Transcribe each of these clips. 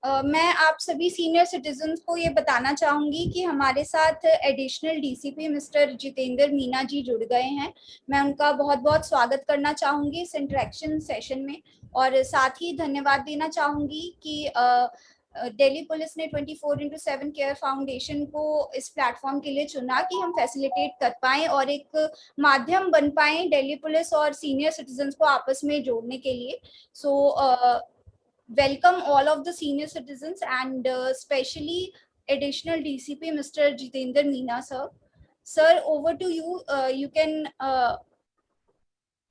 मैं आप सभी सीनियर सिटीजन्स को ये बताना चाहूँगी कि हमारे साथ additional DCP mister Jitendra Meena ji जुड़ गए हैं। मैं उनका बहुत बहुत स्वागत करना चाहूँगी इस इंटरेक्शन सेशन में, और साथ ही धन्यवाद देना चाहूँगी कि दिल्ली पुलिस ने 24/7 केयर फाउंडेशन को इस प्लेटफॉर्म के लिए चुना कि हम फैसिलिटेट कर पाएँ और एक माध्यम बन पाएँ दिल्ली पुलिस और सीनियर सिटीजन्स को आपस में जोड़ने के लिए। सो welcome all of the senior citizens and especially additional DCP Mr. Jitendra Meena sir. Sir, over to you. You can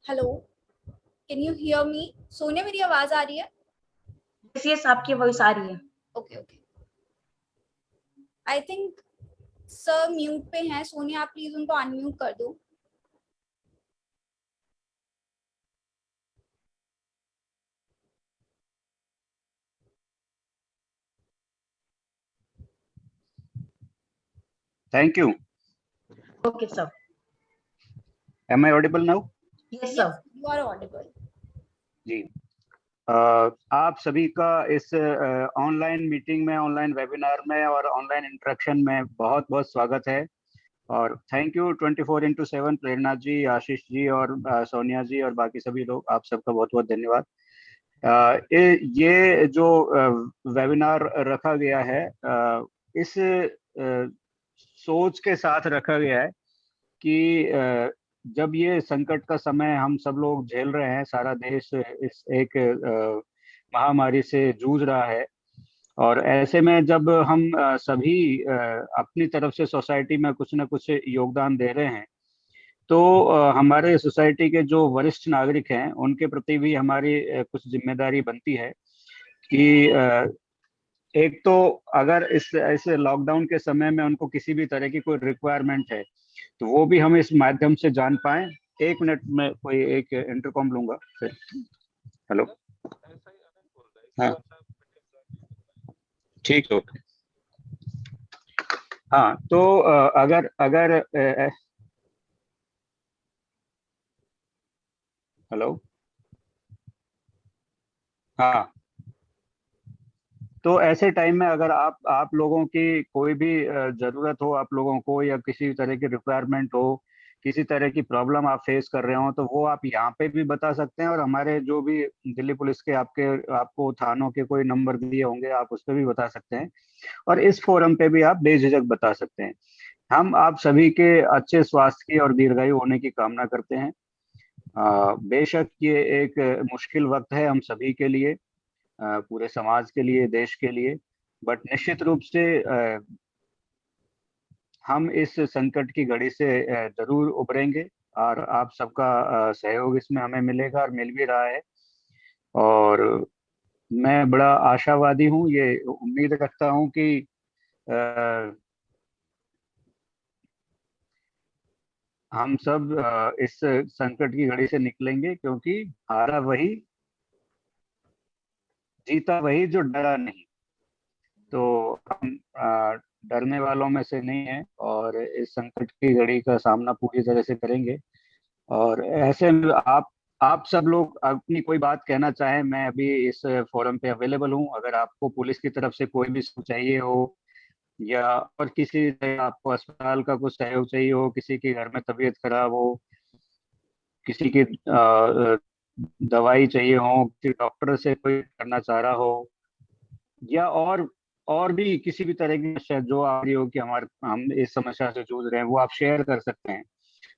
hello. Can you hear me? Sonia मेरी आवाज आ रही है? Yes, आपकी वॉइस आ रही है. Okay. I think sir mute पे हैं. सोनिया आप प्लीज उनको अनम्यूट कर दो. Thank you. Okay, sir. Am I audible now? Yes, sir. Yes, you are audible. जी, आप सभी का इस ऑनलाइन मीटिंग में, ऑनलाइन वेबिनार में और ऑनलाइन इंटरेक्शन में बहुत बहुत स्वागत है. और थैंक यू 24/7 प्रेरणा जी, आशीष जी और सोनिया जी और बाकी सभी लोग, आप सबका बहुत बहुत धन्यवाद. ये जो वेबिनार रखा गया है, इस सोच के साथ रखा गया है कि जब ये संकट का समय हम सब लोग झेल रहे हैं, सारा देश इस एक महामारी से जूझ रहा है, और ऐसे में जब हम सभी अपनी तरफ से सोसाइटी में कुछ न कुछ योगदान दे रहे हैं, तो हमारे सोसाइटी के जो वरिष्ठ नागरिक हैं उनके प्रति भी हमारी कुछ जिम्मेदारी बनती है कि एक तो अगर इस लॉकडाउन के समय में उनको किसी भी तरह की कोई रिक्वायरमेंट है तो वो भी हम इस माध्यम से जान पाए. 1 मिनट में कोई एक इंटरकॉम लूंगा फिर. हेलो. हाँ, ठीक है. ओके. हाँ, तो अगर हेलो. हाँ, तो ऐसे टाइम में अगर आप लोगों की कोई भी जरूरत हो, आप लोगों को, या किसी तरह की रिक्वायरमेंट हो, किसी तरह की प्रॉब्लम आप फेस कर रहे हो, तो वो आप यहाँ पे भी बता सकते हैं, और हमारे जो भी दिल्ली पुलिस के आपको थानों के कोई नंबर दिए होंगे, आप उस पर भी बता सकते हैं, और इस फोरम पे भी आप बेझिझक बता सकते हैं. हम आप सभी के अच्छे स्वास्थ्य की और दीर्घायु होने की कामना करते हैं. बेशक ये एक मुश्किल वक्त है हम सभी के लिए, पूरे समाज के लिए, देश के लिए, बट निश्चित रूप से हम इस संकट की घड़ी से जरूर उभरेंगे, और आप सबका सहयोग इसमें हमें मिलेगा और मिल भी रहा है. और मैं बड़ा आशावादी हूँ, ये उम्मीद रखता हूँ कि हम सब इस संकट की घड़ी से निकलेंगे, क्योंकि हारा वही, जीता वही जो डरा नहीं. तो हम डरने वालों में से नहीं है, और इस संकट की घड़ी का सामना पूरी तरह से करेंगे. और ऐसे में आप सब लोग अपनी कोई बात कहना चाहें, मैं अभी इस फोरम पे अवेलेबल हूँ. अगर आपको पुलिस की तरफ से कोई भी सहयोग चाहिए हो, या और किसी तरह आपको अस्पताल का कुछ सहयोग चाहिए हो, किसी के घर में तबीयत खराब हो, किसी की दवाई चाहिए हो, किसी डॉक्टर से कोई करना चाह रहा हो, या और भी किसी भी तरह की समस्या जो आ रही हो कि हम इस समस्या से जूझ रहे हैं, वो आप शेयर कर सकते हैं.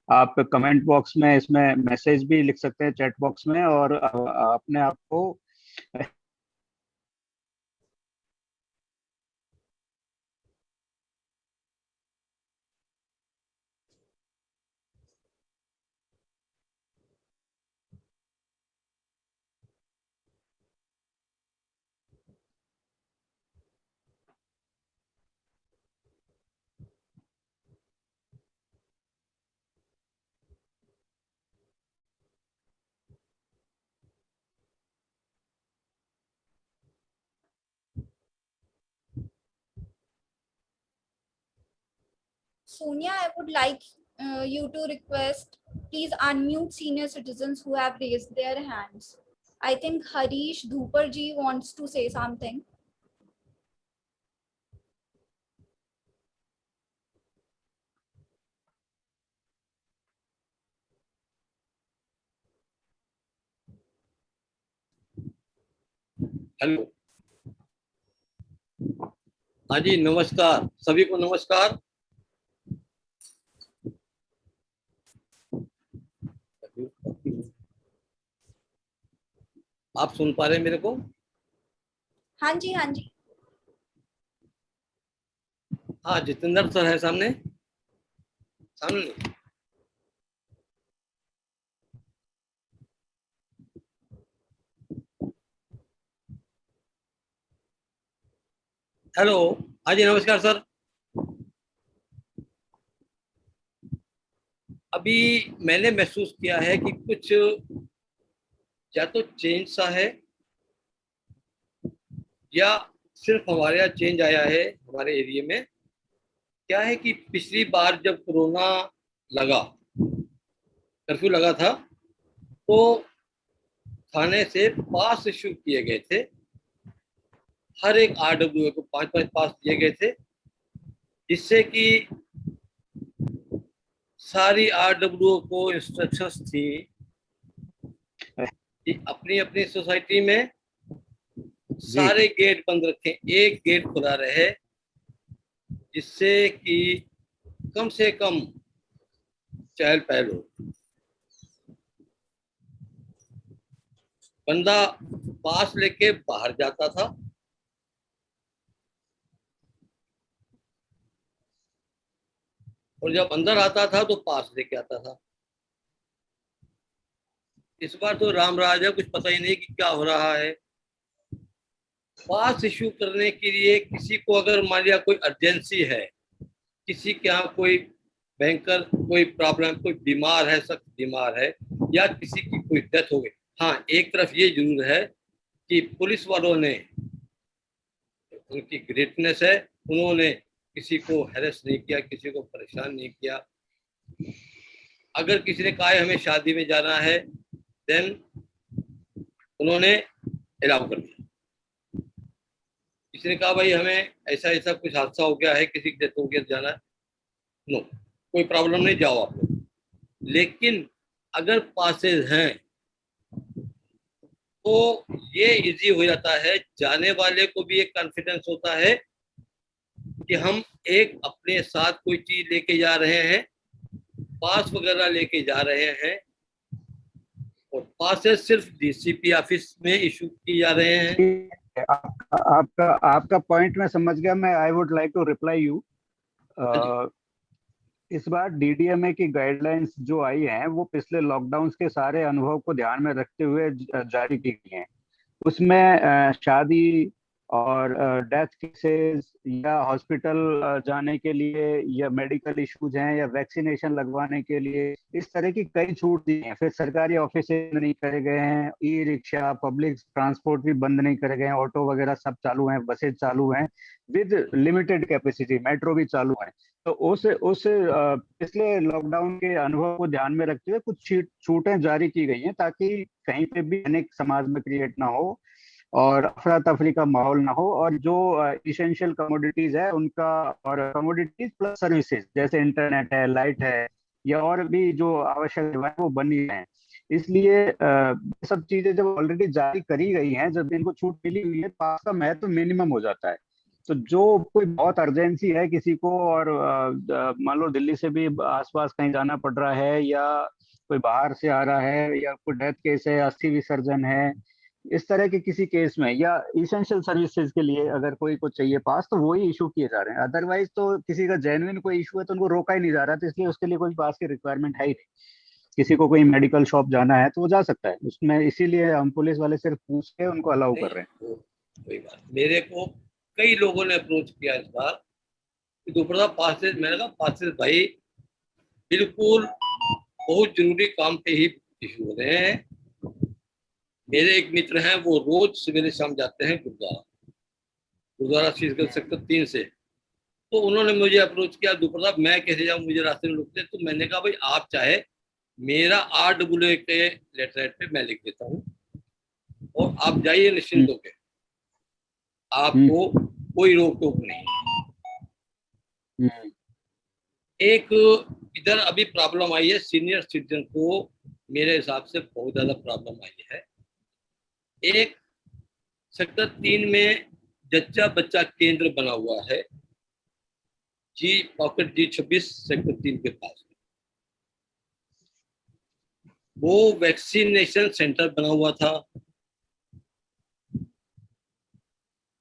आप कमेंट बॉक्स में इसमें मैसेज भी लिख सकते हैं, चैट बॉक्स में, और अपने आप को Sonia, I would like you to request, please unmute senior citizens who have raised their hands. I think Harish Dhupar ji wants to say something. Hello, हाँ जी, नमस्कार, सभी को नमस्कार। आप सुन पा रहे हैं मेरे को? हाँ जी, हाँ जी। हाँ, जितेंद्र सर है सामने सामने। हेलो, हाँ जी, नमस्कार सर। अभी मैंने महसूस किया है कि कुछ या तो चेंज सा है, या सिर्फ हमारे यहाँ चेंज आया है हमारे एरिया में। क्या है कि पिछली बार जब कोरोना लगा, कर्फ्यू लगा था, तो थाने से पास इशू किए गए थे। हर एक आरडब्ल्यू को 5-5 पास दिए गए थे, जिससे कि सारी आरडब्ल्यू को इंस्ट्रक्शंस थी कि अपनी अपनी सोसाइटी में सारे गेट बंद रखें, एक गेट खुला रहे, जिससे कि कम से कम चहल पहल हो। बंदा पास लेके बाहर जाता था, और जब अंदर आता था तो पास लेके आता था। इस बार तो राम राज है, कुछ पता ही नहीं कि क्या हो रहा है। पास इशू करने के लिए किसी को अगर मान लिया कोई अर्जेंसी है, किसी के यहाँ कोई बैंकर कोई प्रॉब्लम, कोई बीमार है, सख्त बीमार है, या किसी की कोई डेथ हो गई। हाँ, एक तरफ ये जरूर है कि पुलिस वालों ने, उनकी ग्रेटनेस है, उन्होंने किसी को हैरेस नहीं किया, किसी को परेशान नहीं किया। अगर किसी ने कहा है हमें शादी में जाना है, देन उन्होंने अलाउ कर दिया। किसी ने कहा भाई हमें ऐसा ऐसा कुछ हादसा हो गया है, किसी की डेथ हो गया, जाना है, नो, कोई प्रॉब्लम नहीं, जाओ आप लोग। लेकिन अगर पासेज हैं तो ये इजी हो जाता है, जाने वाले को भी एक कॉन्फिडेंस होता है कि हम एक अपने साथ कोई चीज लेके जा रहे हैं, पास वगैरह लेके जा रहे हैं, और पासेज सिर्फ डीसीपी ऑफिस में इशू किए जा रहे हैं। आपका पॉइंट मैं समझ गया। मैं I would like to reply you. इस बार डीडीएमए की गाइडलाइंस जो आई हैं वो पिछले लॉकडाउन के सारे अनुभव को ध्यान में रखते हुए जारी की गई हैं। उसमें शादी और डेथ केसेस या हॉस्पिटल जाने के लिए या मेडिकल इश्यूज हैं या वैक्सीनेशन लगवाने के लिए इस तरह की कई छूट दी हैं। फिर सरकारी ऑफिस नहीं करे गए हैं, ई रिक्शा पब्लिक ट्रांसपोर्ट भी बंद नहीं करे गए हैं, ऑटो वगैरह सब चालू हैं, बसेज चालू हैं विद लिमिटेड कैपेसिटी, मेट्रो भी चालू है। तो उस पिछले लॉकडाउन के अनुभव को ध्यान में रखते हुए कुछ छूटें जारी की गई हैं ताकि कहीं पे भी अनेक समाज में क्रिएट ना हो और अफरा तफरी का माहौल ना हो, और जो इसेंशियल कमोडिटीज है उनका, और कमोडिटीज प्लस सर्विसेज जैसे इंटरनेट है, लाइट है, या और भी जो आवश्यक सेवाएं वो बनी हैं। इसलिए सब चीजें जब ऑलरेडी जारी करी गई हैं, जब इनको छूट मिली हुई है, पास का महत्व मिनिमम हो जाता है। तो जो कोई बहुत अर्जेंसी है किसी को, और मान लो दिल्ली से भी आसपास कहीं जाना पड़ रहा है, या कोई बाहर से आ रहा है, या कोई डेथ केस है, अस्थि विसर्जन है, इस तरह के किसी केस में, या इसेंशियल सर्विसेज के लिए अगर कोई को चाहिए पास, तो वही इशू किए जा रहे हैं। अदरवाइज तो किसी का जेन्युइन कोई इशू है तो उनको रोका ही नहीं जा रहा, तो इसलिए उसके लिए कोई पास की रिक्वायरमेंट है ही नहीं। किसी को कोई मेडिकल शॉप जाना है तो वो जा सकता है उसमें, इसीलिए हम पुलिस वाले सिर्फ पूछ के उनको अलाउ कर रहे हैं। कोई बात, मेरे को कई लोगों ने अप्रोच किया इस बार कि दोपहर पासेज, मैंने कहा पासेज भाई बिल्कुल बहुत जरूरी काम पे ही इशू हो रहे हैं। मेरे एक मित्र हैं, वो रोज सवेरे शाम जाते हैं गुरुद्वारा शीशगंज सेक्टर 3 से। तो उन्होंने मुझे अप्रोच किया, दोपहर मैं कैसे जाऊं, मुझे रास्ते में रुकते। तो मैंने कहा भाई आप चाहे मेरा RAA के लेटर पे मैं लिख देता हूँ, और आप जाइए निश्चिंत होकर, आपको कोई रोक टोक नहीं। एक इधर अभी प्रॉब्लम आई है सीनियर सिटीजन को, मेरे हिसाब से बहुत ज्यादा प्रॉब्लम आई है। एक सेक्टर 3 में जच्चा बच्चा केंद्र बना हुआ है, पॉकेट G26 सेक्टर 3 के पास। वो वैक्सीनेशन सेंटर बना हुआ था।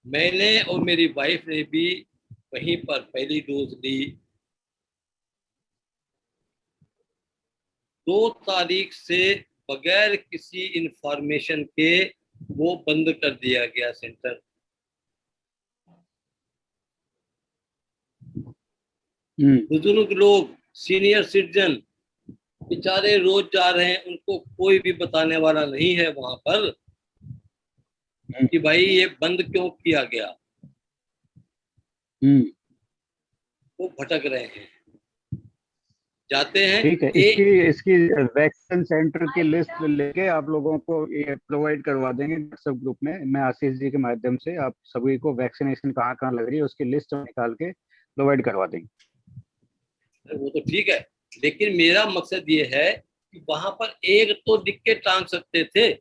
मैंने और मेरी वाइफ ने भी वहीं पर पहली डोज ली। 2 तारीख से बगैर किसी इंफॉर्मेशन के वो बंद कर दिया गया सेंटर। बुजुर्ग लोग, सीनियर सिटीजन बेचारे रोज जा रहे हैं, उनको कोई भी बताने वाला नहीं है वहां पर कि भाई ये बंद क्यों किया गया। वो भटक रहे हैं, जाते हैं। ठीक है, इसकी वैक्सीन सेंटर की लिस्ट लेके आप लोगों को ये प्रोवाइड करवा देंगे व्हाट्सएप ग्रुप में। मैं आशीष जी के माध्यम से आप सभी को वैक्सीनेशन कहाँ कहाँ लग रही है उसकी लिस्ट निकाल के प्रोवाइड करवा देंगे। वो तो ठीक है, लेकिन मेरा मकसद ये है कि वहां पर एक तो लिख के टांग सकते थे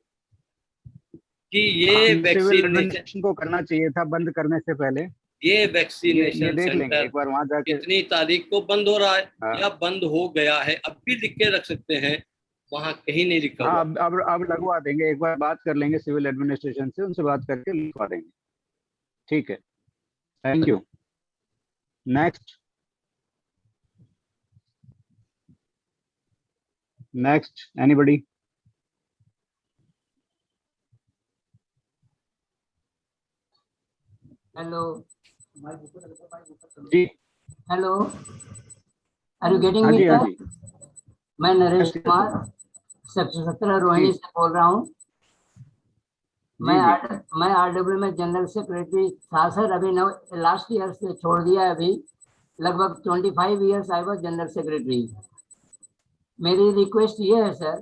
कि ये वैक्सीनेशन को करना चाहिए था बंद करने से पहले। ये वैक्सीनेशन देख लेंगे सेंटर एक बार वहां जाके कितनी तारीख को बंद हो रहा है। हाँ। या बंद हो गया है, अब भी लिख के रख सकते हैं, वहां कहीं नहीं लिखा हुआ। अब लगवा देंगे, एक बार बात कर लेंगे सिविल एडमिनिस्ट्रेशन से, उनसे बात करके लिखवा देंगे। ठीक है, thank you. Next anybody? Hello जी, हेलो, आर यू गेटिंग हाँ मी जी, हाँ सर? जी। मैं नरेश Yes, कुमार सेक्टर 17 रोहिणी से बोल रहा हूँ। मैं RW में जनरल सेक्रेटरी था सर। अभी लास्ट ईयर से छोड़ दिया है। अभी लगभग 25 years I was general secretary. मेरी रिक्वेस्ट ये है सर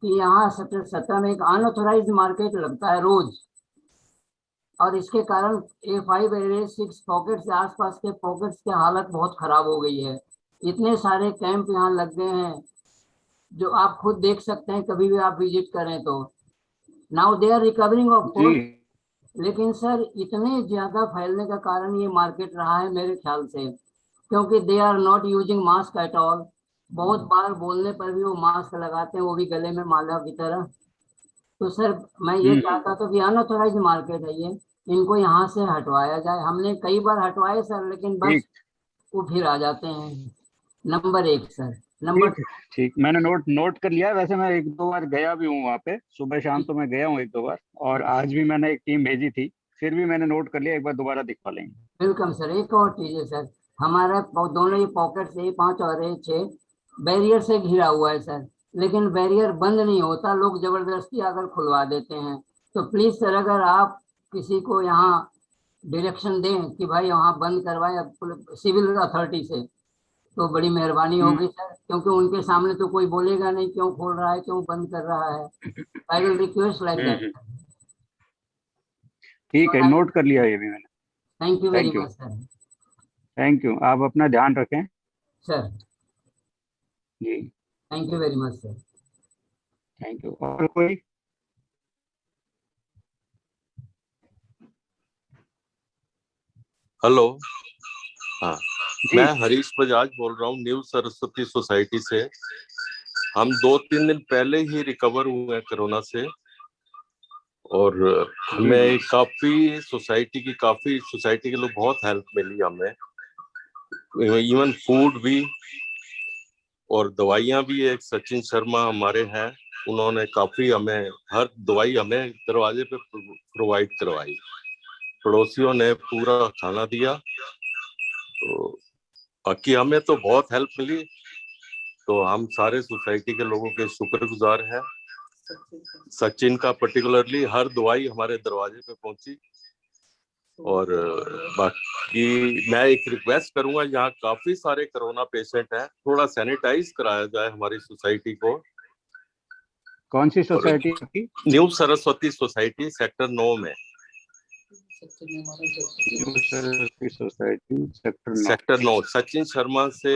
कि यहाँ सेक्टर 17 में एक अनऑथोराइज्ड मार्केट लगता है रोज, और इसके कारण A5 A6 पॉकेट्स, आसपास के पॉकेट्स की हालत बहुत खराब हो गई है। इतने सारे कैंप यहाँ लग गए हैं जो आप खुद देख सकते हैं, कभी भी आप विजिट करें तो। Now they are recovering of course, लेकिन सर इतने ज्यादा फैलने का कारण ये मार्केट रहा है मेरे ख्याल से, क्योंकि they are not using mask at all. बहुत बार बोलने पर भी वो मास्क लगाते हैं, वो भी गले में माला की तरह। तो सर मैं ये चाहता था कि अनऑथोराइज मार्केट है ये, इनको यहाँ से हटवाया जाए। हमने कई बार हटवाए सर, लेकिन बस वो फिर आ जाते हैं। Number 1 sir. नंबर ठीक, मैंने नोट कर लिया। वैसे मैं 1-2 बार गया भी हूँ वहाँ पे, सुबह शाम तो मैं गया हूँ 1-2 बार, और आज भी मैंने एक टीम भेजी थी, फिर भी मैंने नोट कर लिया। एक बार दोबारा दिखवा लेंगे। Welcome sir. एक और चीज है सर, हमारा दोनों ही पॉकेट्स A5 और A6 बैरियर से घिरा हुआ है सर, लेकिन बैरियर बंद नहीं होता, लोग जबरदस्ती आकर खुलवा देते हैं। तो प्लीज सर, अगर आप किसी को यहाँ डायरेक्शन दें कि भाई वहाँ बंद करवाएं सिविल अथॉरिटी से, तो बड़ी मेहरबानी होगी सर, क्योंकि उनके सामने तो कोई बोलेगा नहीं क्यों खोल रहा है, क्यों बंद कर रहा है। I will request like that. ठीक है, नोट कर लिया ये भी मैंने। Thank you very much sir. Thank you, आप अपना ध्यान रखें सर। जी, thank you very much sir. Thank you. और कोई? हेलो, हाँ, मैं हरीश बजाज बोल रहा हूँ न्यू सरस्वती सोसाइटी से। हम 2-3 दिन पहले ही रिकवर हुए हैं कोरोना से, और हमें काफी सोसाइटी के लोग बहुत हेल्प मिली हमें, इवन फूड भी और दवाइयाँ भी। एक सचिन शर्मा हमारे हैं, उन्होंने काफी हमें हर दवाई हमें दरवाजे पे प्रोवाइड करवाई। पड़ोसियों ने पूरा खाना दिया, तो बाकी हमें तो बहुत हेल्प मिली। तो हम सारे सोसाइटी के लोगों के शुक्रगुजार हैं। सचिन का पर्टिकुलरली हर दवाई हमारे दरवाजे पे पहुंची। और बाकी मैं एक रिक्वेस्ट करूंगा, यहाँ काफी सारे कोरोना पेशेंट हैं, थोड़ा सैनिटाइज कराया जाए हमारी सोसाइटी को। कौन सी सोसाइटी की? न्यू सरस्वती सोसाइटी सेक्टर 9 में। सोसाइटी सेक्टर 9 सचिन शर्मा से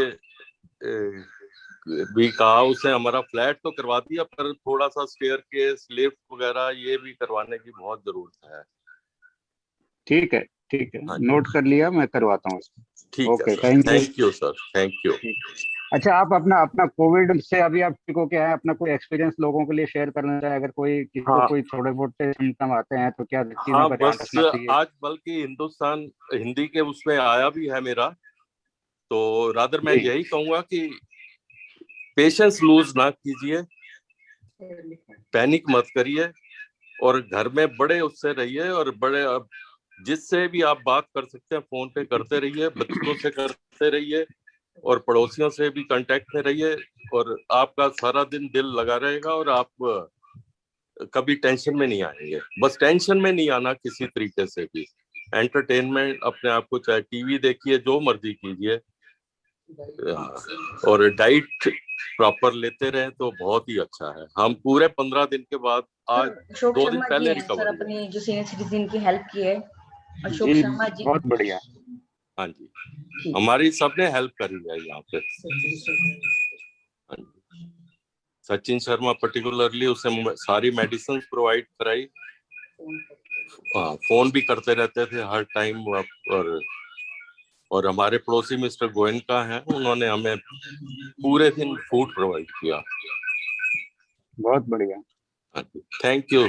भी कहा, उसने हमारा फ्लैट तो करवा दिया, पर थोड़ा सा स्टेयर केस, लिफ्ट वगैरह ये भी करवाने की बहुत जरूरत है। ठीक है हाँ जी। नोट कर लिया, मैं करवाता हूँ इसको। ठीक ओके, है sir, thank you. Thank you sir, thank you. अच्छा, आप अपना अपना कोविड से अभी आप ठीक हो क्या है, अपना कोई एक्सपीरियंस लोगों के लिए शेयर करना चाहे, अगर कोई किसी को हाँ कोई थोड़े बहुत सिम्टम आते हैं तो क्या चीजों हाँ, का ध्यान बस रखना चाहिए? आज बल्कि हिंदुस्तान हिंदी के उसमें आया भी है मेरा, तो रादर मैं जी यही कहूंगा कि पेशेंस लूज ना कीजिए, पैनिक मत करिए, और घर में बड़े उससे रहिए, और बड़े अब जिससे भी आप बात कर सकते हैं फोन पे करते रहिए, बच्चों से करते रहिए, और पड़ोसियों से भी कांटेक्ट में रहिए, और आपका सारा दिन दिल लगा रहेगा, और आप कभी टेंशन में नहीं आएंगे। बस टेंशन में नहीं आना किसी तरीके से भी। एंटरटेनमेंट अपने आप को, चाहे टीवी देखिए, जो मर्जी कीजिए, और डाइट प्रॉपर लेते रहे तो बहुत ही अच्छा है। हम पूरे 15 दिन के बाद आज अशोक 2 दिन शर्मा जी पहले हैं रिकवर सर, हुए। अपनी जो सीनियर सिटीजन की हेल्प की है, अशोक जी, शर्मा जी। बहुत बढ़िया। हाँ जी, हमारी सबने हेल्प करी है यहाँ पे। हाँ जी, सचिन शर्मा पर्टिकुलरली, उसे सारी मेडिसिन प्रोवाइड कराई। हाँ, फोन भी करते रहते थे हर टाइम। और हमारे पड़ोसी मिस्टर गोयनका हैं, उन्होंने हमें पूरे दिन फूड प्रोवाइड किया। बहुत बढ़िया थैंक यू।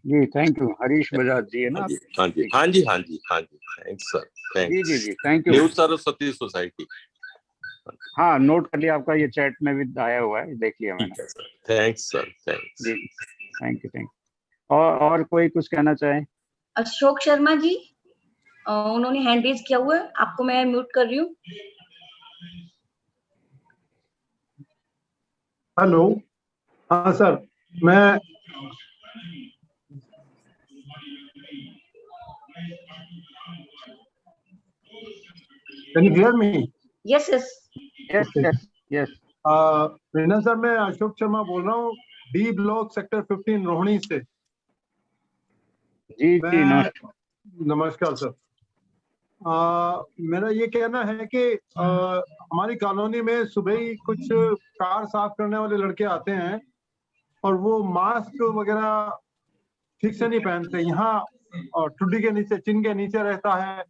जी, थैंक यू। हरीश बजाज जी है ना हाँ आप? जी, हाँ जी, हाँ जी, हाँ जी, हाँ जी, थैंक्स सर, जी जी थैंक्स। जी, thank you. New Saraswati society. हाँ, नोट कर लिया, आपका ये चैट में भी आया हुआ है, देख लिया मैंने। ठीक है सर, थैंक्स सर, थैंक्स। जी, थैंक यू। और कोई कुछ कहना चाहे? अशोक शर्मा जी, उन्होंने हैंड रेज किया हुआ है, आपको मैं म्यूट कर रही हूँ। हेलो, हाँ सर, मैं can you hear me? Yes yes. Yes Okay. Yes yes. Meena sir, मैं अशोक शर्मा बोल रहा हूँ, डी ब्लॉक सेक्टर 15 रोहिणी से। जी जी, मैं नमस्कार सर। मेरा ये कहना है कि हमारी कॉलोनी में सुबह ही कुछ कार साफ करने वाले लड़के आते हैं और वो मास्क वगैरह ठीक से नहीं पहनते। यहाँ ठुड्डी के नीचे, चिन के नीचे रहता है,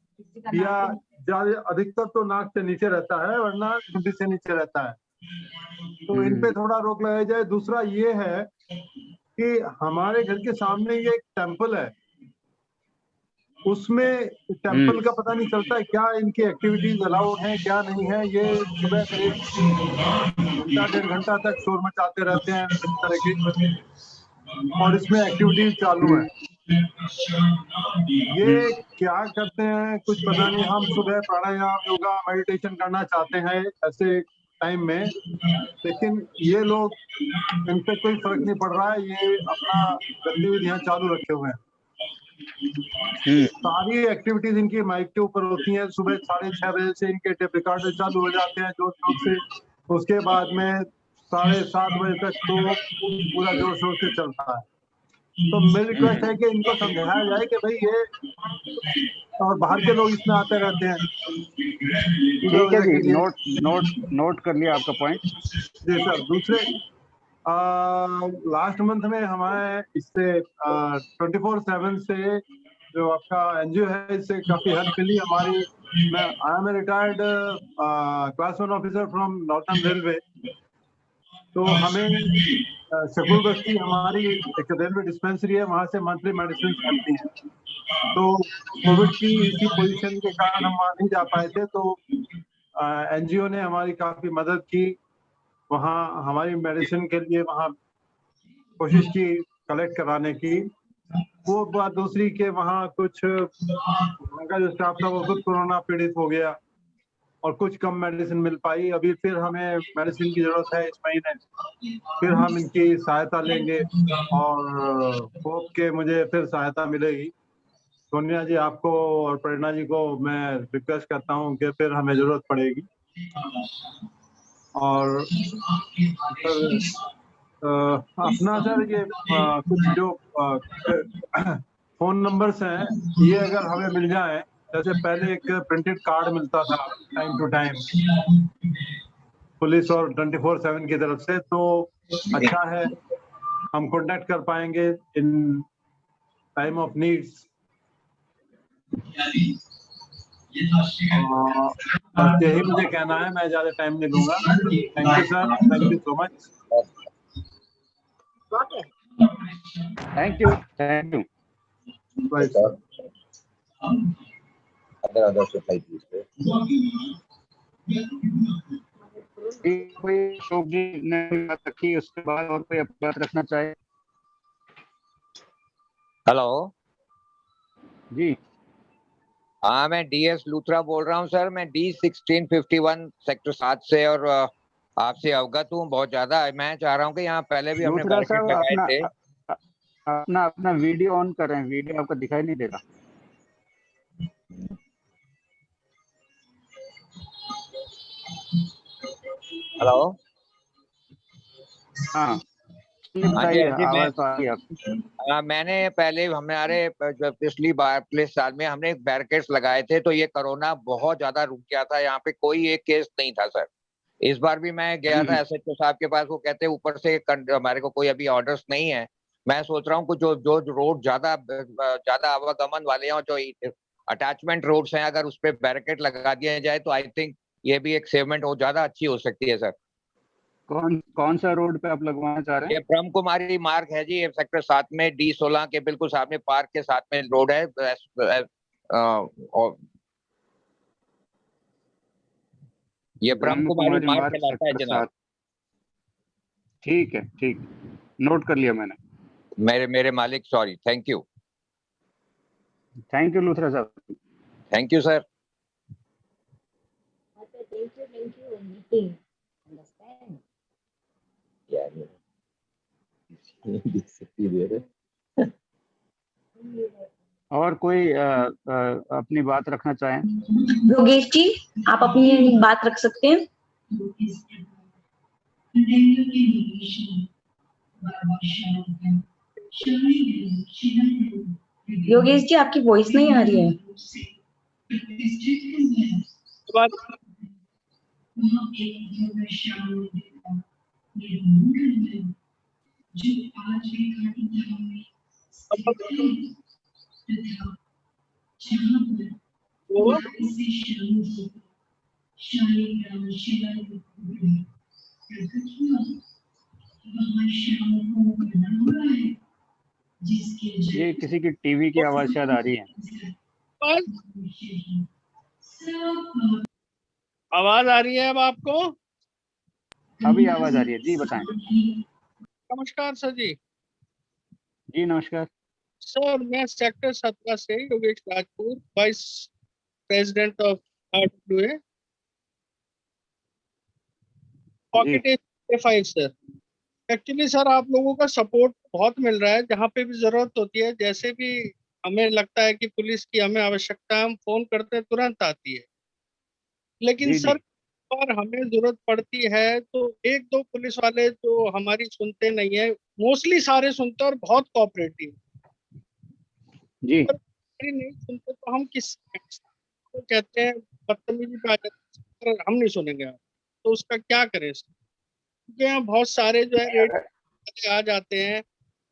या ज्यादा अधिकतर तो नाक से नीचे रहता है, वरना ठुड्डी से नीचे रहता है। तो इन पे थोड़ा रोक लगाया जाए। दूसरा ये है कि हमारे घर के सामने ये एक टेम्पल है, उसमें टेम्पल का पता नहीं चलता है क्या इनकी एक्टिविटीज अलाउड हैं क्या नहीं है। ये सुबह करीब घंटा 1.5 घंटा तक शोर मचाते रहते हैं इस तरह की, और इसमें एक्टिविटीज चालू है। ये क्या करते हैं कुछ पता नहीं। हम सुबह प्राणायाम, योगा, मेडिटेशन करना चाहते हैं ऐसे टाइम में, लेकिन ये लोग, इन पे कोई फर्क नहीं पड़ रहा है, ये अपना गतिविधियां चालू रखे हुए हैं। सारी एक्टिविटीज इनकी माइक के ऊपर होती हैं। सुबह 6:30 बजे से इनके टेप रिकॉर्डर चालू हो जाते हैं जोर शोर से। उसके बाद में 7:30 बजे तक तो पूरा जोर शोर से चलता है। तो मेरी रिक्वेस्ट है कि इनको समझाया जाए कि भाई ये, और बाहर के लोग इसमें आते रहते हैं ठीक है के जी, लिए। नोट कर लिया आपका पॉइंट। जी सर। दूसरे, लास्ट मंथ में हमारे इससे 24/7 से जो आपका एनजीओ है, इससे काफी हेल्प मिली हमारी। I am retired class 1 officer from northern railway. तो हमें शकूर बस्ती हमारी एक रेलवे डिस्पेंसरी है, वहां से मंथली मेडिसिन मिलती हैं। तो कोविड की इसी पोजीशन के कारण हम वहाँ नहीं जा पाए थे, तो एनजीओ ने हमारी काफी मदद की। वहाँ हमारी मेडिसिन के लिए वहाँ कोशिश की कलेक्ट कराने की। वो बात दूसरी के वहाँ कुछ उनका जो स्टाफ था वो खुद कोरोना पीड़ित हो गया और कुछ कम मेडिसिन मिल पाई। अभी फिर हमें मेडिसिन की जरूरत है इस महीने, फिर हम इनकी सहायता लेंगे और होप के मुझे फिर सहायता मिलेगी। सोनिया जी, आपको और प्रेरणा जी को मैं रिक्वेस्ट करता हूँ कि फिर हमें जरूरत पड़ेगी। और अपना सर ये कुछ जो फोन नंबर्स हैं, ये अगर हमें मिल जाए, जैसे पहले एक प्रिंटेड कार्ड मिलता था टाइम टू टाइम पुलिस और 24/7 की तरफ से, तो अच्छा है, हम कांटेक्ट कर पाएंगे इन टाइम ऑफ नीड्स। बस यही मुझे कहना है, मैं ज्यादा टाइम नहीं लूंगा। Thank you sir, thank you so much. Thank you, thank you. कोई अशोक जी ने बात रखी, उसके बाद और कोई बात रखना चाहे? हेलो जी हाँ, मैं डीएस लूथरा बोल रहा हूँ सर। मैं D1651 सेक्टर 7 से और आपसे अवगत हूँ बहुत ज्यादा। मैं चाह रहा हूँ कि यहाँ पहले भी हमने लूथरा बैरिकेड साहब, लगाए थे। अपना वीडियो ऑन कर रहे हैं, वीडियो आपको दिखाई नहीं दे रहा। हेलो हाँ हाँ जी, बताइए, हाँ जी, आवाज तो आ रही है आपकी। मैंने पहले हमारे पिछली बार पिछले साल में हमने बैरिकेड्स लगाए थे, तो ये कोरोना बहुत ज्यादा रुक गया था। यहाँ पे कोई एक केस नहीं था सर। इस बार भी मैं गया था एसएचओ साहब के पास, वो कहते हैं ऊपर से हमारे को कोई अभी ऑर्डर्स नहीं है। मैं सोच रहा हूँ कि जो रोड ज्यादा आवागमन वाले हैं और जो अटैचमेंट रोड्स हैं, अगर उस पर बैरिकेड लगा दिया जाए तो आई थिंक ये भी एक सेवमेंट हो ज्यादा अच्छी हो सकती है सर। कौन सा रोड पे आप लगवाना चाह रहे हैं? ये ब्रह्म कुमारी मार्ग है जी, ये सेक्टर 7 में D16 के बिल्कुल सामने पार्क के साथ में रोड है। ये ब्रह्म कुमारी मार्ग कहलाता है जनाब। ठीक है, ठीक, नोट कर लिया मैंने। मेरे मालिक, sorry, thank you. Thank you Luthra Sahab. Thank you sir. और कोई अपनी बात रखना चाहें? योगेश जी, आप अपनी बात रख सकते हैं। योगेश जी, आपकी वॉइस नहीं आ रही है। ये किसी की टीवी की आवाज शायद आ रही है। आवाज आ रही है अब आपको? अभी आवाज आ रही है जी, बताएं। नमस्कार सर जी। जी नमस्कार सर, मैं सेक्टर 17 से Yogesh Rajput, vice president of RWA pocket 5 sir. Actually sir, आप लोगों का सपोर्ट बहुत मिल रहा है, जहाँ पे भी जरूरत होती है। जैसे भी हमें लगता है कि पुलिस की हमें आवश्यकता है, हम फोन करते हैं, तुरंत आती है। लेकिन जी, सर, और हमें जरूरत पड़ती है तो एक दो पुलिस वाले तो हमारी सुनते नहीं है, मोस्टली सारे सुनते हैं और बहुत कोऑपरेटिव। जी नहीं सुनते तो हम किस तो कहते हैं, बदतमीजी पे आ जाते हैं, हम नहीं सुनेंगे आप, तो उसका क्या करें? क्योंकि यहाँ बहुत सारे जो है रेड आ जाते हैं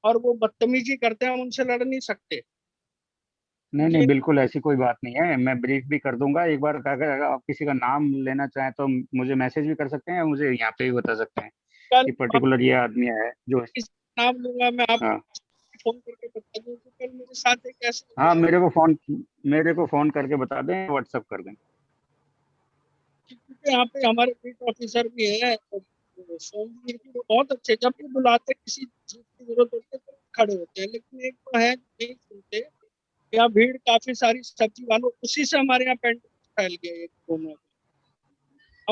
और वो बदतमीजी करते हैं, हम उनसे लड़ नहीं सकते। नहीं, बिल्कुल ऐसी कोई बात नहीं है। मैं ब्रीफ भी कर दूंगा एक बार। अगर आप किसी का नाम लेना चाहें तो मुझे मैसेज भी कर सकते हैं, मुझे यहाँ पे भी बता सकते हैं कि पर्टिकुलर ये आदमी है जो। नाम लूंगा मैं, आप हाँ फोन करके बता दूं कि कल मेरे साथ एक ऐसा हाँ, मेरे को फोन करके बता दें, व्हाट्सएप कर दें। क्योंकि यहाँ पे हमारे बीट ऑफिसर भी है, वो बहुत अच्छे, जब भी बुलाते किसी चीज की जरूरत होती है तो खड़े होते हैं। लेकिन एक तो है नहीं सुनते, यहाँ भीड़ काफी सारी सब्जी वालों, उसी से हमारे यहाँ पेंडेमिक फैल गया है कोरोना।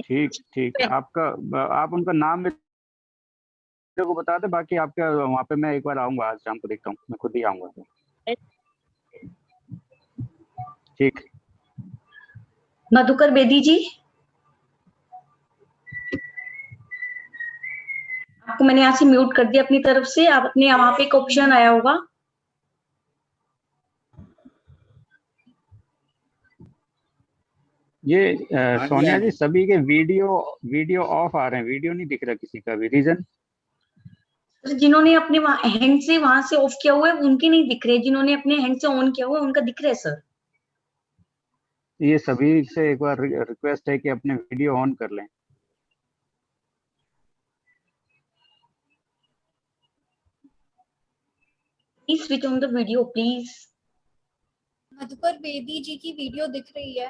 ठीक, आप उनका नाम मेरे को बता दें, बाकी आपका वहाँ पे मैं एक बार आऊंगा, आज शाम को देखता हूँ, मैं खुद ही आऊंगा। ठीक। मधुकर बेदी जी, आपको मैंने यहाँ से म्यूट कर दिया अपनी तरफ से। आप अपने वहां पे एक ऑप्शन आया होगा, ये सोनिया जी, सभी के वीडियो ऑफ आ रहे हैं, वीडियो नहीं दिख रहा किसी का भी। रीजन? जिन्होंने अपने हैंड से वहां से ऑफ किया हुआ है उनके नहीं दिख रहे, जिन्होंने अपने हैंड से ऑन किया हुआ है उनका दिख रहा है सर। ये सभी से एक बार रिक्वेस्ट है कि अपने वीडियो ऑन कर लें। Please switch on the video, please. Madhukar Bedi जी की वीडियो दिख रही है।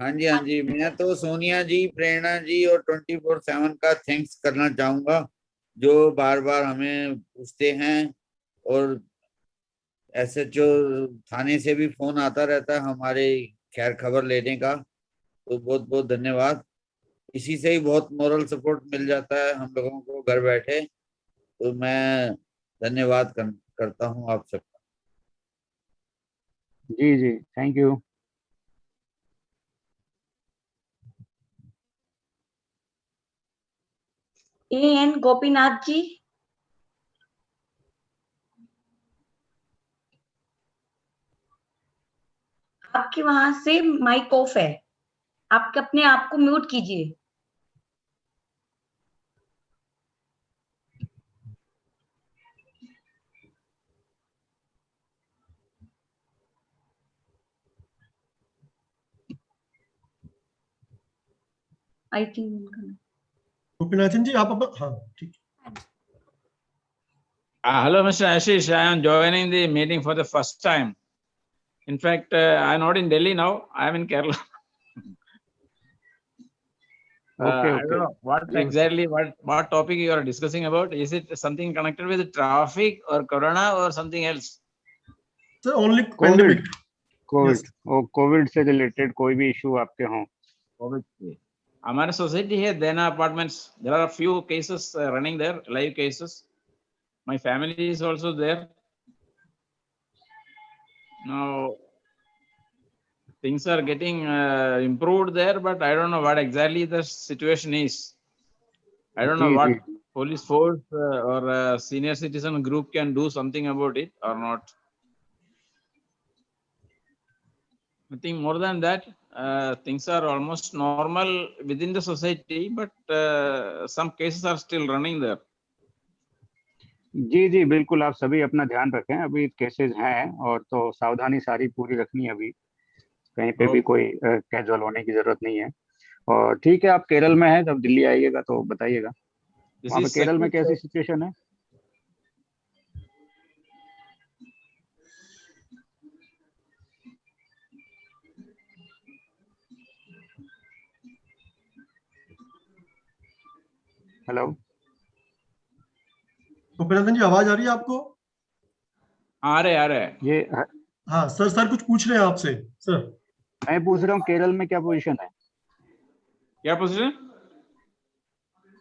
हाँ जी, मैं तो सोनिया जी, प्रेरणा जी और 24/7 का थैंक्स करना चाहूंगा, जो बार बार हमें पूछते हैं, और SHO थाने से भी फोन आता रहता है हमारे खैर खबर लेने का, तो बहुत बहुत धन्यवाद। इसी से ही बहुत मोरल सपोर्ट मिल जाता है हम लोगों को घर बैठे, तो मैं धन्यवाद करता हूँ आप सबका। जी, thank you. AN Gopinath ji, आपके वहां से माइक ऑफ है, आप अपने आप को म्यूट कीजिए। आई थिंक गोपीनाथन जी आप हाँ ठीक। Hello, Mr. Ashish. I am joining the meeting for the first time. In fact, I am not in Delhi now. I am in Kerala. Okay. I don't know what topic you are discussing about. Is it something connected with traffic or corona or something else? Sir, only pandemic. Covid और Covid से related कोई भी issue आपके हों? COVID से हमारे society है देना apartments. There are a few cases running there, live cases. My family is also there. Now things are getting improved there, but I don't know what exactly the situation is. I don't know what police force or senior citizen group can do something about it or not. I think more than that, things are almost normal within the society, but some cases are still running there. जी बिल्कुल, आप सभी अपना ध्यान रखें। अभी cases हैं और तो सावधानी सारी पूरी रखनी है। अभी कहीं पे भी कोई कैजुअल होने की जरूरत नहीं है। और ठीक है, आप केरल में हैं, जब दिल्ली आइएगा तो बताइएगा वहाँ पे केरल में कैसी सिचुएशन है। हेलो गोपीनाथन जी, आवाज आ रही है आपको? आ रहे ये हाँ सर कुछ पूछ रहे हैं आपसे। सर मैं पूछ रहा हूँ केरल में क्या पोजीशन है? क्या पोजीशन?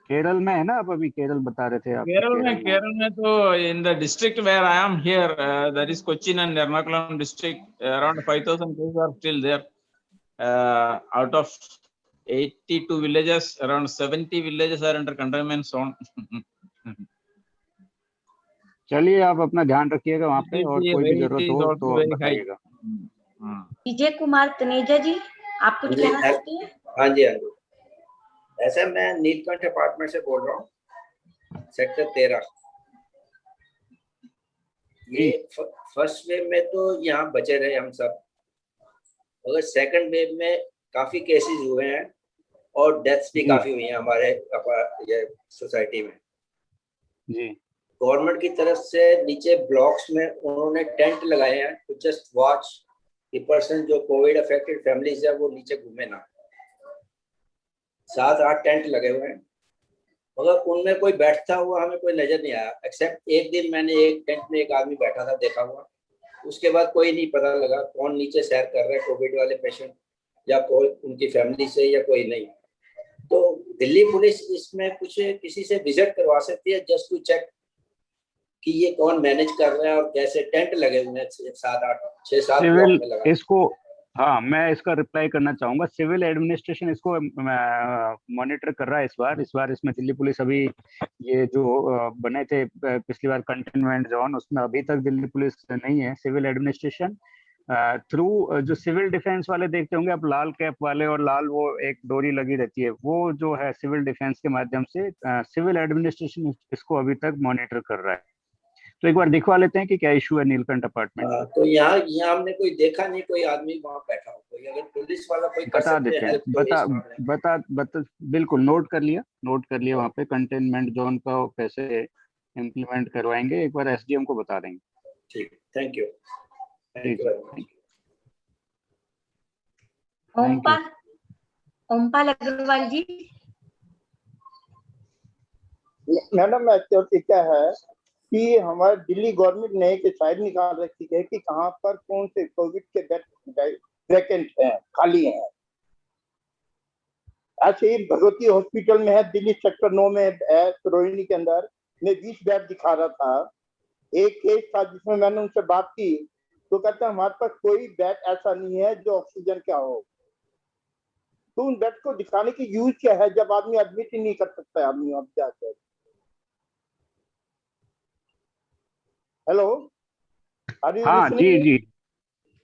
केरल में है ना आप? अभी केरल बता रहे थे आप। केरल में तो in the district where I am here, that is Cochin and Ernakulam district, around 5,000 cases are still there. Out of 82 villages, around 70 villages are under containment zone. चलिए, आप अपना ध्यान रखिएगा वहाँ पे, और कोई भी जरूरत हो तो बताइएगा। विजय कुमार तनेजा जी, आप कुछ कहना चाहते हैं? हाँ जी। ऐसे मैं नीलकंठ अपार्टमेंट से बोल रहा हूँ, सेक्टर 13। ये फर्स्ट वेव में तो यहाँ बचे रहे हम सब, मगर सेकंड वेव में काफी केसेस हुए हैं और डेथ्स भी काफी हुई हैं हमारे ये सोसाइटी में। जी, गवर्नमेंट की तरफ से नीचे ब्लॉक्स में उन्होंने टेंट लगाए हैं to just watch the person जो कोविड अफेक्टेड फैमिलीज है वो नीचे घूमे ना। 7-8 टेंट लगे हुए हैं, मगर उनमें कोई बैठता हुआ हमें कोई नजर नहीं आया, एक्सेप्ट एक दिन मैंने एक टेंट में एक आदमी बैठा था देखा हुआ। उसके बाद कोई नहीं पता लगा कौन नीचे सैर कर रहा है, कोविड वाले पेशेंट या कोई उनकी फैमिली से या कोई नहीं। तो दिल्ली पुलिस इसमें कुछ किसी से विजिट करवा सकती है जस्ट टू चेक कि ये कौन मैनेज कर रहा है और कैसे टेंट लगे हुए हैं 6-7 ब्लॉक में लगा। इसको हाँ, मैं इसका रिप्लाई करना चाहूंगा। सिविल एडमिनिस्ट्रेशन इसको मॉनिटर कर रहा है इस बार इसमें दिल्ली पुलिस अभी ये जो बने थे पिछली बार कंटेनमेंट जोन, उसमें अभी तक दिल्ली पुलिस नहीं है। सिविल एडमिनिस्ट्रेशन थ्रू जो सिविल डिफेंस वाले देखते होंगे आप, लाल कैप वाले और लाल वो एक डोरी लगी रहती है, वो जो है सिविल डिफेंस के माध्यम से सिविल एडमिनिस्ट्रेशन इसको अभी तक मॉनिटर कर रहा है। तो एक बार दिखवा लेते हैं कि क्या इशू है नीलकंठ अपार्टमेंट में। तो यहाँ हमने कोई देखा नहीं, कोई आदमी वहाँ बैठा हो। कोई अगर पुलिस वाला कोई कर बता सकते देते हैं हैं, हेल्प तो इस मामले में। बता बिल्कुल नोट कर लिया वहाँ पे कंटेनमेंट जोन का कैसे इम्प्लीमेंट करवाएंगे, एक बार एसडीएम को बता देंगे। ठीक, थैंक यू जी जी, very much. Thank you. Ompal Agarwal ji. Madam actually क्या है कि हमारे दिल्ली गवर्नमेंट ने एक साइड निकाल रखी है कि कहाँ पर कौन से कोविड के बेड वैकेंट हैं, खाली हैं। ऐसे ही भगवती हॉस्पिटल में है, दिल्ली सेक्टर 9 में है, रोहिणी के अंदर में 20 बेड दिखा रहा था। एक केस था जिसमें मैंने उनसे बात की तो कहते हैं हमारे पास कोई बेड ऐसा नहीं है जो ऑक्सीजन का हो। तो उन बेड को दिखाने की यूज क्या है जब आदमी एडमिट ही नहीं कर सकता है आदमी अब जाकर। हेलो, आर यू हाँ जी लिसनिंग? जी,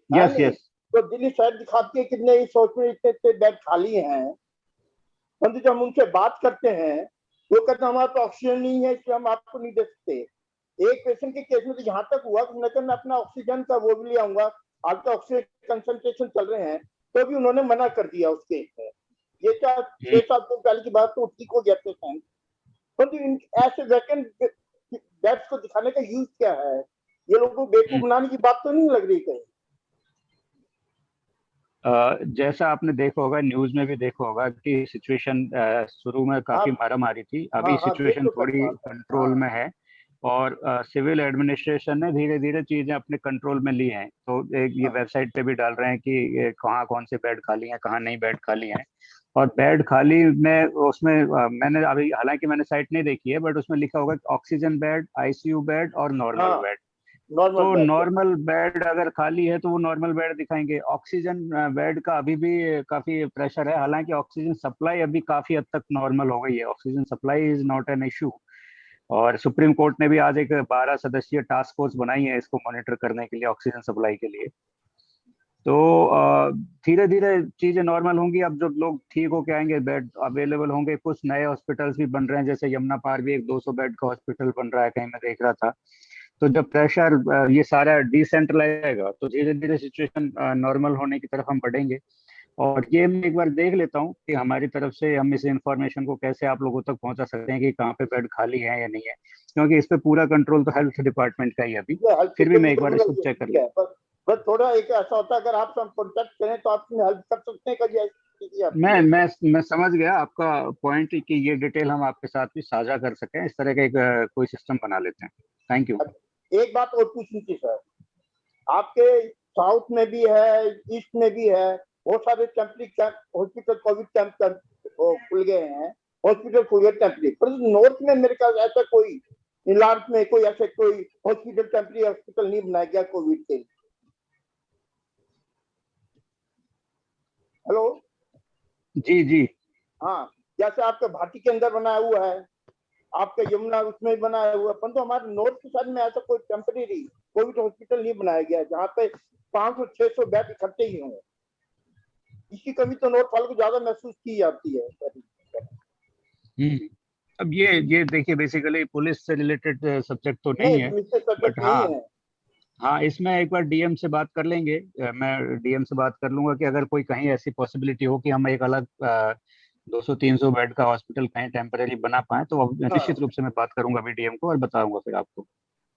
यस यस। तो दिल्ली साइड दिखाती है कितने इस हॉस्पिटल इतने बेड खाली हैं, परंतु जब हम उनसे बात करते हैं वो कहते हैं हमारे पास ऑक्सीजन नहीं है इसलिए हम आपको नहीं दे सकते। एक पेशेंट के केस में तो यहाँ तक हुआ कि मैं अपना ऑक्सीजन का वो भी ले आऊंगा, आपके ऑक्सीजन कंसंट्रेशन चल रहे हैं, तो भी उन्होंने मना कर दिया उस केस में। ये 6-7 दिन पहले की बात, तो ठीक हो गया पेशेंट। परंतु ऐसे वैकेंट बेड्स को दिखाने का यूज क्या है? ये लोगों को बेवकूफ बनाने की बात तो नहीं लग रही कहीं? जैसा आपने देखा होगा, न्यूज में भी देखा होगा कि सिचुएशन शुरू में काफी मारामारी थी, अभी सिचुएशन थोड़ी कंट्रोल में है और सिविल एडमिनिस्ट्रेशन ने धीरे धीरे चीजें अपने कंट्रोल में ली हैं। तो एक ये वेबसाइट पे भी डाल रहे हैं कि ये कहाँ कौन से बेड खाली हैं, कहाँ नहीं बेड खाली हैं। और बेड खाली में उसमें मैंने अभी, हालांकि मैंने साइट नहीं देखी है, बट उसमें लिखा होगा ऑक्सीजन बेड, आईसीयू बेड और नॉर्मल बेड। तो नॉर्मल बेड अगर खाली है तो वो नॉर्मल बेड दिखाएंगे। ऑक्सीजन बेड का अभी भी काफी प्रेशर है, हालांकि ऑक्सीजन सप्लाई अभी काफी हद तक नॉर्मल हो गई है, oxygen supply is not an issue. और सुप्रीम कोर्ट ने भी आज एक 12 सदस्यीय टास्क फोर्स बनाई है इसको मॉनिटर करने के लिए, ऑक्सीजन सप्लाई के लिए। तो धीरे धीरे चीजें नॉर्मल होंगी। अब जब लोग ठीक होके आएंगे, बेड अवेलेबल होंगे। कुछ नए हॉस्पिटल्स भी बन रहे हैं, जैसे यमुना पार भी एक 200 बेड का हॉस्पिटल बन रहा है, कहीं मैं देख रहा था। तो जब प्रेशर ये सारा डिसेंट्रलाइज आएगा तो धीरे धीरे सिचुएशन नॉर्मल होने की तरफ हम बढ़ेंगे। और ये मैं एक बार देख लेता हूँ कि हमारी तरफ से हम इस इंफॉर्मेशन को कैसे आप लोगों तक पहुंचा सकते हैं कि कहाँ पे बेड खाली है या नहीं है, क्योंकि इस पे पूरा कंट्रोल तो हेल्थ डिपार्टमेंट का ही है अभी। फिर भी मैं एक बार इसको चेक कर लूँ। बस थोड़ा एक ऐसा होता है, अगर आप कॉन्टेक्ट करें तो आप हेल्प कर सकते हैं कभी? मैं समझ गया आपका पॉइंट कि ये डिटेल हम आपके साथ भी साझा कर सकें, इस तरह का एक कोई सिस्टम बना लेते हैं। Thank you. एक बात और पूछनी थी सर, आपके साउथ में भी है, ईस्ट में भी है, बहुत सारे temporary camp hospital, Covid camp खुल गए हैं, हॉस्पिटल खुल गए टेम्परेरी। पर नॉर्थ में मेरे ख्याल ऐसा कोई, नॉर्थ में कोई ऐसे कोई हॉस्पिटल, टेम्परेरी हॉस्पिटल नहीं बनाया गया कोविड के। हेलो जी जी, हाँ, जैसे आपके भाटी के अंदर बनाया हुआ है, आपके यमुना उसमें बनाया हुआ है, परंतु हमारे नॉर्थ की साइड में ऐसा कोई टेम्परेरी कोविड हॉस्पिटल नहीं बनाया गया जहाँ पे 500-600 बेड इकट्ठे ही हों। इसकी कमी तो नॉर्थ वालों को ज्यादा महसूस की जाती है। अब ये देखिए, बेसिकली पुलिस से रिलेटेड सब्जेक्ट तो नहीं है, बट हाँ इसमें एक बार डीएम से बात कर लेंगे। मैं डीएम से बात कर लूंगा कि अगर कोई कहीं ऐसी पॉसिबिलिटी हो कि हम एक अलग 200-300 बेड का हॉस्पिटल कहीं टेम्परेरी बना पाए, तो निश्चित रूप से मैं बात करूंगा अभी डीएम को और बताऊंगा फिर आपको।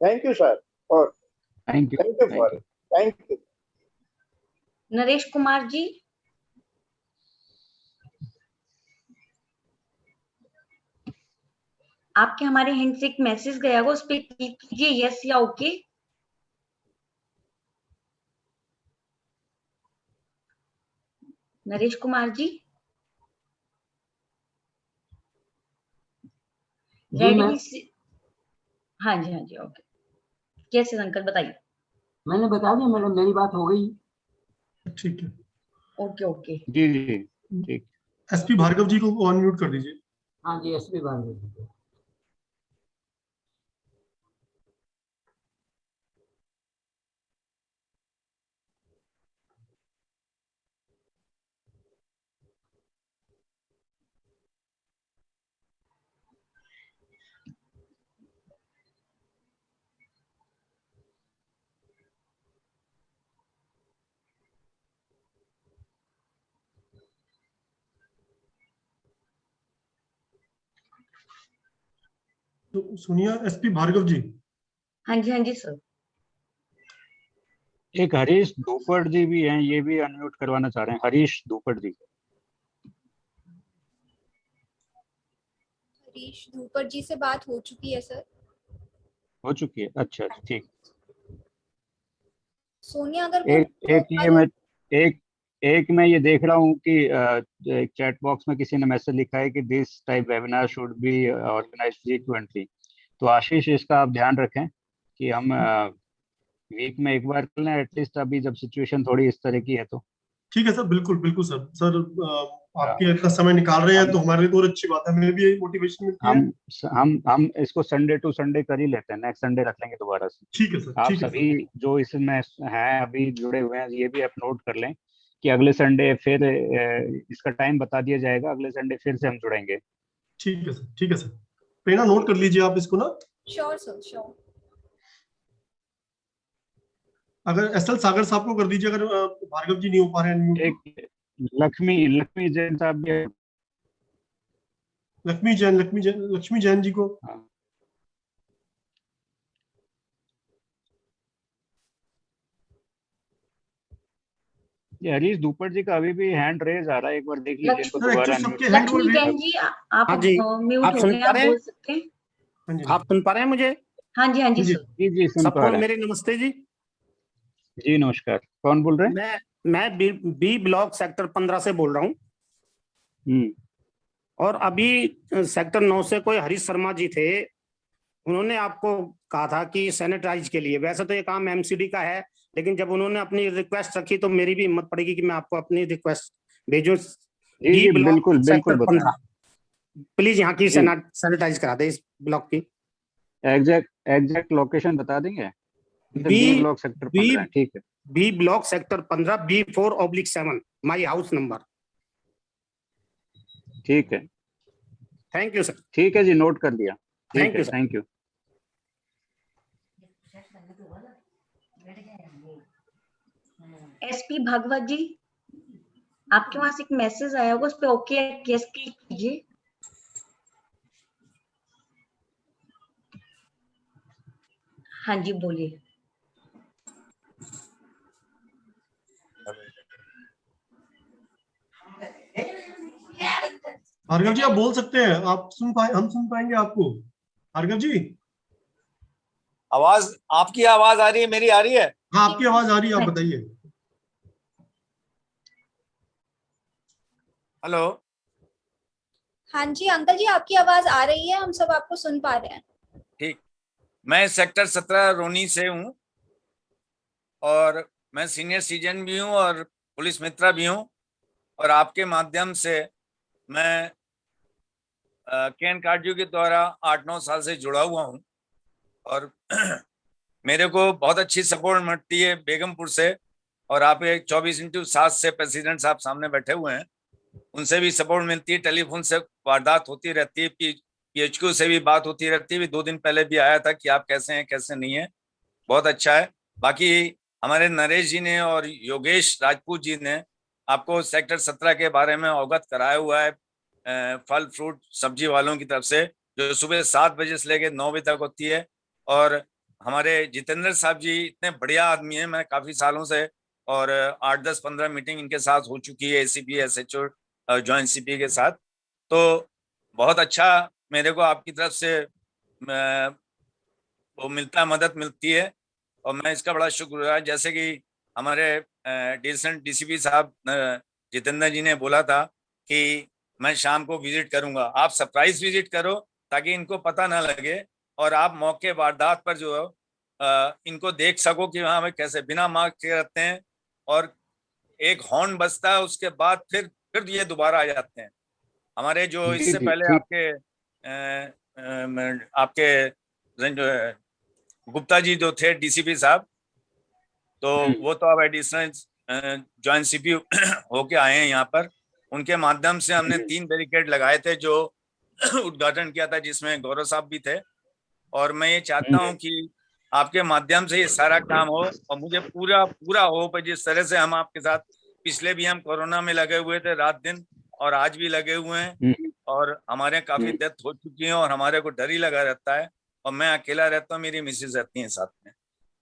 Thank you sir. और थैंक यू। नरेश कुमार जी। आपके हमारे हैंड से एक मैसेज गया होगा, उस पर क्लिक कीजिए यस या ओके। नरेश कुमार जी, रेडी से? हाँ जी ओके। कैसे अंकल बताइए? मैंने बता दिया मैडम, मेरी बात हो गई। ठीक है, ओके जी जी ठीक। एसपी भार्गव जी को ऑन म्यूट कर दीजिए। हाँ जी, एसपी भार्गव जी। तो सोनिया, एसपी भार्गव जी। हाँ जी सर। एक हरीश धूपड़ जी भी हैं, ये भी अनम्यूट करवाना चाह रहे हैं। हरीश धूपड़ जी। हरीश धूपड़ जी से बात हो चुकी है सर। हो चुकी है, अच्छा ठीक। सोनिया अगर एक मैं ये देख रहा हूँ कि एक चैट बॉक्स में किसी ने मैसेज लिखा है कि this type webinar should be organised frequently. तो आशीष, इसका आप ध्यान रखें कि हम वीक में एक बार कर लें एटलीस्ट, अभी जब सिचुएशन थोड़ी इस तरह की है तो। ठीक है सर, बिल्कुल बिल्कुल सर। सर आपके इतना समय निकाल रहे हैं तो हमारे लिए तो और अच्छी बात है, हमें भी मोटिवेशन मिलती है। हम इसको संडे टू संडे कर ही लेते हैं, नेक्स्ट संडे रख लेंगे दोबारा से। ठीक है सर। आप ठीक है सभी जो इसमें हैं अभी जुड़े हुए हैं, ये भी अपलोड कर लें कि अगले संडे फिर इसका टाइम बता दिया जाएगा, अगले संडे फिर से हम जुड़ेंगे। ठीक है सर। ठीक है सर। प्रेरणा, नोट कर लीजिए आप इसको ना। Sure sir, sure. अगर एसएल सागर साहब को कर दीजिए, अगर भार्गव जी नहीं हो पा रहे हैं। एक लक्ष्मी जैन साहब भी। लक्ष्मी जैन जी को। ये हरीश धूपड़ जी का अभी भी हैंड रेज आ रहा है, एक बार देख लीजिए इनको दोबारा। लक्ष्मी जैन जी, आप म्यूट हो गए, आप बोल सकते हैं। आप सुन पा रहे हैं मुझे? हाँ जी सर। जी सुन पा सबको रहे हैं। मेरी नमस्ते जी। जी नमस्कार, कौन बोल रहे हैं? मैं बी ब्लॉक सेक्टर 15 से बोल रहा हूँ। और अभी सेक्टर 9 से कोई हरीश शर्मा जी थे, उन्होंने आपको कहा था कि सैनिटाइज के लिए, वैसे तो ये काम एमसीडी का है, लेकिन जब उन्होंने अपनी रिक्वेस्ट रखी तो मेरी भी हिम्मत पड़ेगी कि मैं आपको अपनी रिक्वेस्ट भेजूं। जी बिल्कुल बिल्कुल, 15 प्लीज यहाँ की सैनिटाइज करा दे इस ब्लॉक की। एग्जैक्ट लोकेशन बता देंगे? बी ब्लॉक सेक्टर 15, ठीक है। B block sector 15 B4/7 my house number. ठीक है, थैंक यू सर। ठीक है जी, नोट कर लिया। Thank you. Thank you. SP Bhagwat ji, आपके पास एक मैसेज आया होगा, उस पे ओके यस क्लिक कीजिए। हाँ जी बोलिए। भार्गव जी आप बोल सकते हैं, आप सुन पाए, हम सुन पाएंगे आपको। भार्गव जी आवाज, आपकी आवाज आ रही है, मेरी आ रही है? हाँ आपकी आवाज आ रही है, आप बताइए। हेलो। हाँ जी अंकल जी, आपकी आवाज आ रही है, हम सब आपको सुन पा रहे हैं। ठीक, मैं सेक्टर 17 रोनी से हूँ और मैं सीनियर सिटीजन भी हूँ और पुलिस मित्र भी हूँ, और आपके माध्यम से मैं केन कार्डियो के द्वारा 8-9 साल से जुड़ा हुआ हूँ और मेरे को बहुत अच्छी सपोर्ट मिलती है बेगमपुर से, और आप एक 24/7 से प्रेसिडेंट साहब सामने बैठे हुए हैं, उनसे भी सपोर्ट मिलती है। टेलीफोन से वारदात होती रहती है, PHQ से भी बात होती रहती है। 2 दिन पहले भी आया था कि आप कैसे हैं कैसे नहीं है, बहुत अच्छा है। बाकी हमारे नरेश जी ने और योगेश राजपूत जी ने आपको सेक्टर 17 के बारे में अवगत कराया हुआ है, फल फ्रूट सब्जी वालों की तरफ से, जो सुबह 7 बजे से लेकर 9 बजे तक होती है। और हमारे जितेंद्र साहब जी इतने बढ़िया आदमी हैं, मैं काफ़ी सालों से और 8-10-15 मीटिंग इनके साथ हो चुकी है, ACP SHO जॉइंट CP के साथ। तो बहुत अच्छा मेरे को आपकी तरफ से वो मिलता है, मदद मिलती है, और मैं इसका बड़ा शुक्रगुजार। जैसे कि हमारे डिस्ट्रिक्ट DCP साहब जितेंद्र जी ने बोला था कि मैं शाम को विजिट करूंगा, आप सरप्राइज विजिट करो ताकि इनको पता ना लगे, और आप मौके वारदात पर जो इनको देख सको कि हाँ, हमें कैसे बिना मास्क के रहते हैं, और एक हॉर्न बजता है उसके बाद फिर ये दोबारा आ जाते हैं। हमारे जो इससे पहले आपके गुप्ता जी जो थे DCP साहब, तो वो तो अब एडिशनल जॉइंट CP होके आए हैं यहाँ पर। उनके माध्यम से हमने 3 बैरिकेड लगाए थे जो उद्घाटन किया था, जिसमें गौरव साहब भी थे। और मैं ये चाहता हूँ कि आपके माध्यम से ये सारा काम हो, और मुझे पूरा होप है जिस तरह से हम आपके साथ पिछले भी हम कोरोना में लगे हुए थे रात दिन, और आज भी लगे हुए हैं, और हमारे काफी डेथ हो चुकी है और हमारे को डर ही लगा रहता है, और मैं अकेला रहता हूँ, मेरी मिसेज रहती है साथ में।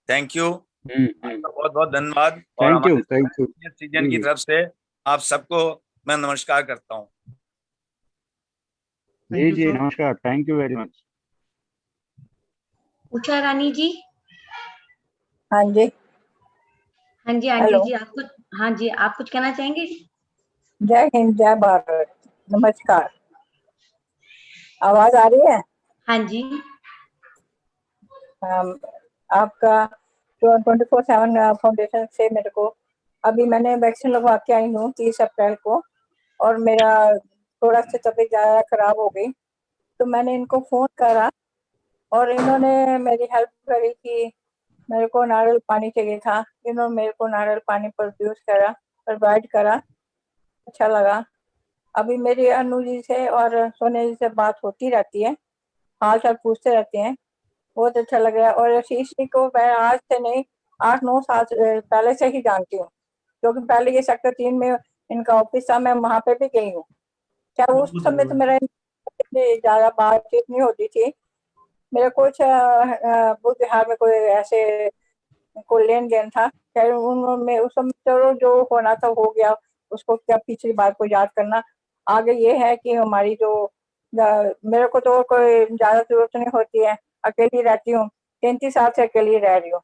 थैंक यू, आपका बहुत बहुत धन्यवाद। और हमारे सीनियर सिटीजन की तरफ से आप सबको मैं नमस्कार करता हूँ। जी जी नमस्कार, thank you very much. Usha रानी जी। हाँ जी। हाँ जी आंटी जी, आप कुछ, हाँ जी आप कुछ कहना चाहेंगे? जय हिंद, जय भारत, नमस्कार। आवाज आ रही है? हाँ जी। आपका 24/7 फाउंडेशन से मेरे को अभी मैंने वैक्सीन लगवा के आई हूँ 30 अप्रैल को, और मेरा थोड़ा सा तबीयत ज़्यादा खराब हो गई, तो मैंने इनको फ़ोन करा और इन्होंने मेरी हेल्प करी कि मेरे को नारियल पानी चाहिए था। इन्होंने मेरे को नारियल पानी प्रोवाइड करा, अच्छा लगा। अभी मेरी अनु जी से और सोनिया जी से बात होती रहती है, हाल चाल पूछते रहते हैं, बहुत अच्छा लग रहा है। और शीश जी को मैं आज से नहीं 8-9 साल पहले से ही जानती हूँ, क्योंकि पहले ये सेक्टर 3 में इनका ऑफिस था, मैं वहां पे भी गई हूँ। क्या उस समय तो मेरा ज्यादा बातचीत नहीं होती थी, मेरा कुछ बुद्ध विहार में कोई ऐसे कोई लेन देन था, खैर उनमें उस समय चलो जो होना था हो गया, उसको क्या पिछली बात को याद करना। आगे ये है कि हमारी जो मेरे को तो कोई ज्यादा जरूरत नहीं होती है, अकेली रहती हूँ, 33 साल से अकेली रह रही हूँ,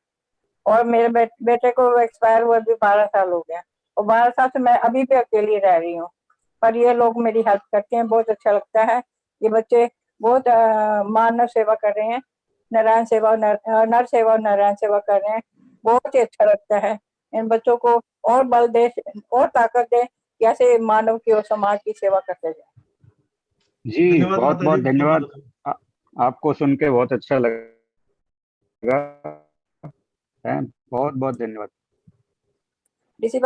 और मेरे बेटे को एक्सपायर हुए भी 12 साल हो गया, और 12 साल से मैं अभी भी अकेली रह रही हूँ, पर ये लोग मेरी हेल्प करते हैं, बहुत अच्छा लगता है। ये बच्चे बहुत मानव सेवा कर रहे हैं, नारायण सेवा, नर सेवा और नारायण सेवा कर रहे हैं, बहुत ही अच्छा लगता है। इन बच्चों को और बल दे और ताकत दे, कैसे मानव की और समाज की सेवा करते जाए। जी बहुत बहुत धन्यवाद, आपको सुन के बहुत अच्छा लगा, बहुत बहुत धन्यवाद। डीसी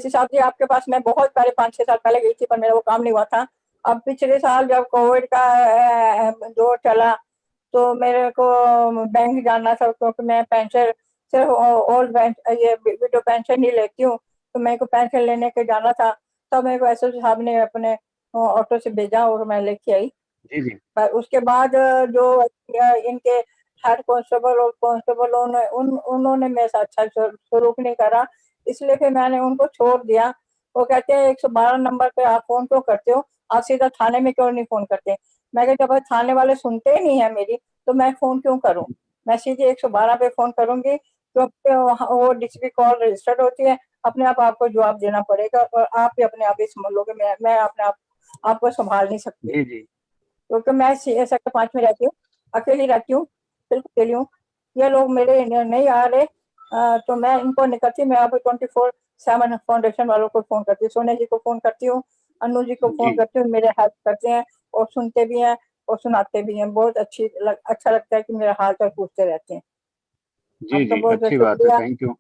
साहब जी, आपके पास मैं बहुत पहले 5-6 साल पहले गई थी, पर मेरा वो काम नहीं हुआ था। अब पिछले साल जब कोविड का दौर चला तो मेरे को बैंक जाना था, क्योंकि मैं पेंशन सिर्फ ओल्ड ये विडो पेंशन ही लेती हूँ, तो मेरे को पेंशन लेने के जाना था, तब मेरे को एसओ साहब ने अपने ऑटो से भेजा और मैं लेके आई। जी जी। पर उसके बाद जो इनके हेड कांस्टेबल और कांस्टेबल उन्होंने मेरे साथ अच्छा सलूक नहीं करा, इसलिए फिर मैंने उनको छोड़ दिया। वो कहते हैं 112 नंबर पे आप फोन क्यों करते हो, आप सीधा थाने में क्यों नहीं फोन करते? मैं कहा जब थाने वाले सुनते ही नहीं है मेरी, तो मैं फोन क्यों करूं? मैं सीधे 112 पे फोन करूंगी, क्योंकि वो डीसीपी कॉल रजिस्टर्ड होती है, अपने आप आपको जवाब देना पड़ेगा, और आप भी अपने आप ही समझ लोगे, मैं अपने आप आपको संभाल नहीं सकती, जी जी। क्योंकि मैं सेक्टर 5 में रहती हूँ, अकेली रहती हूँ, बिल्कुल अकेली हूँ। ये लोग मेरे नहीं आ रहे, तो मैं इनको निकलती, मैं अब 24/7 फाउंडेशन वालों को फोन करती हूँ, सोनिया जी को फोन करती हूँ, अनु जी को फोन करती हूँ, मेरे हेल्प करते हैं और सुनते भी हैं और सुनाते भी हैं, बहुत अच्छा लगता है कि मेरा हाल चाल पूछते रहते हैं। जी जी, अच्छी बात है, थैंक यू।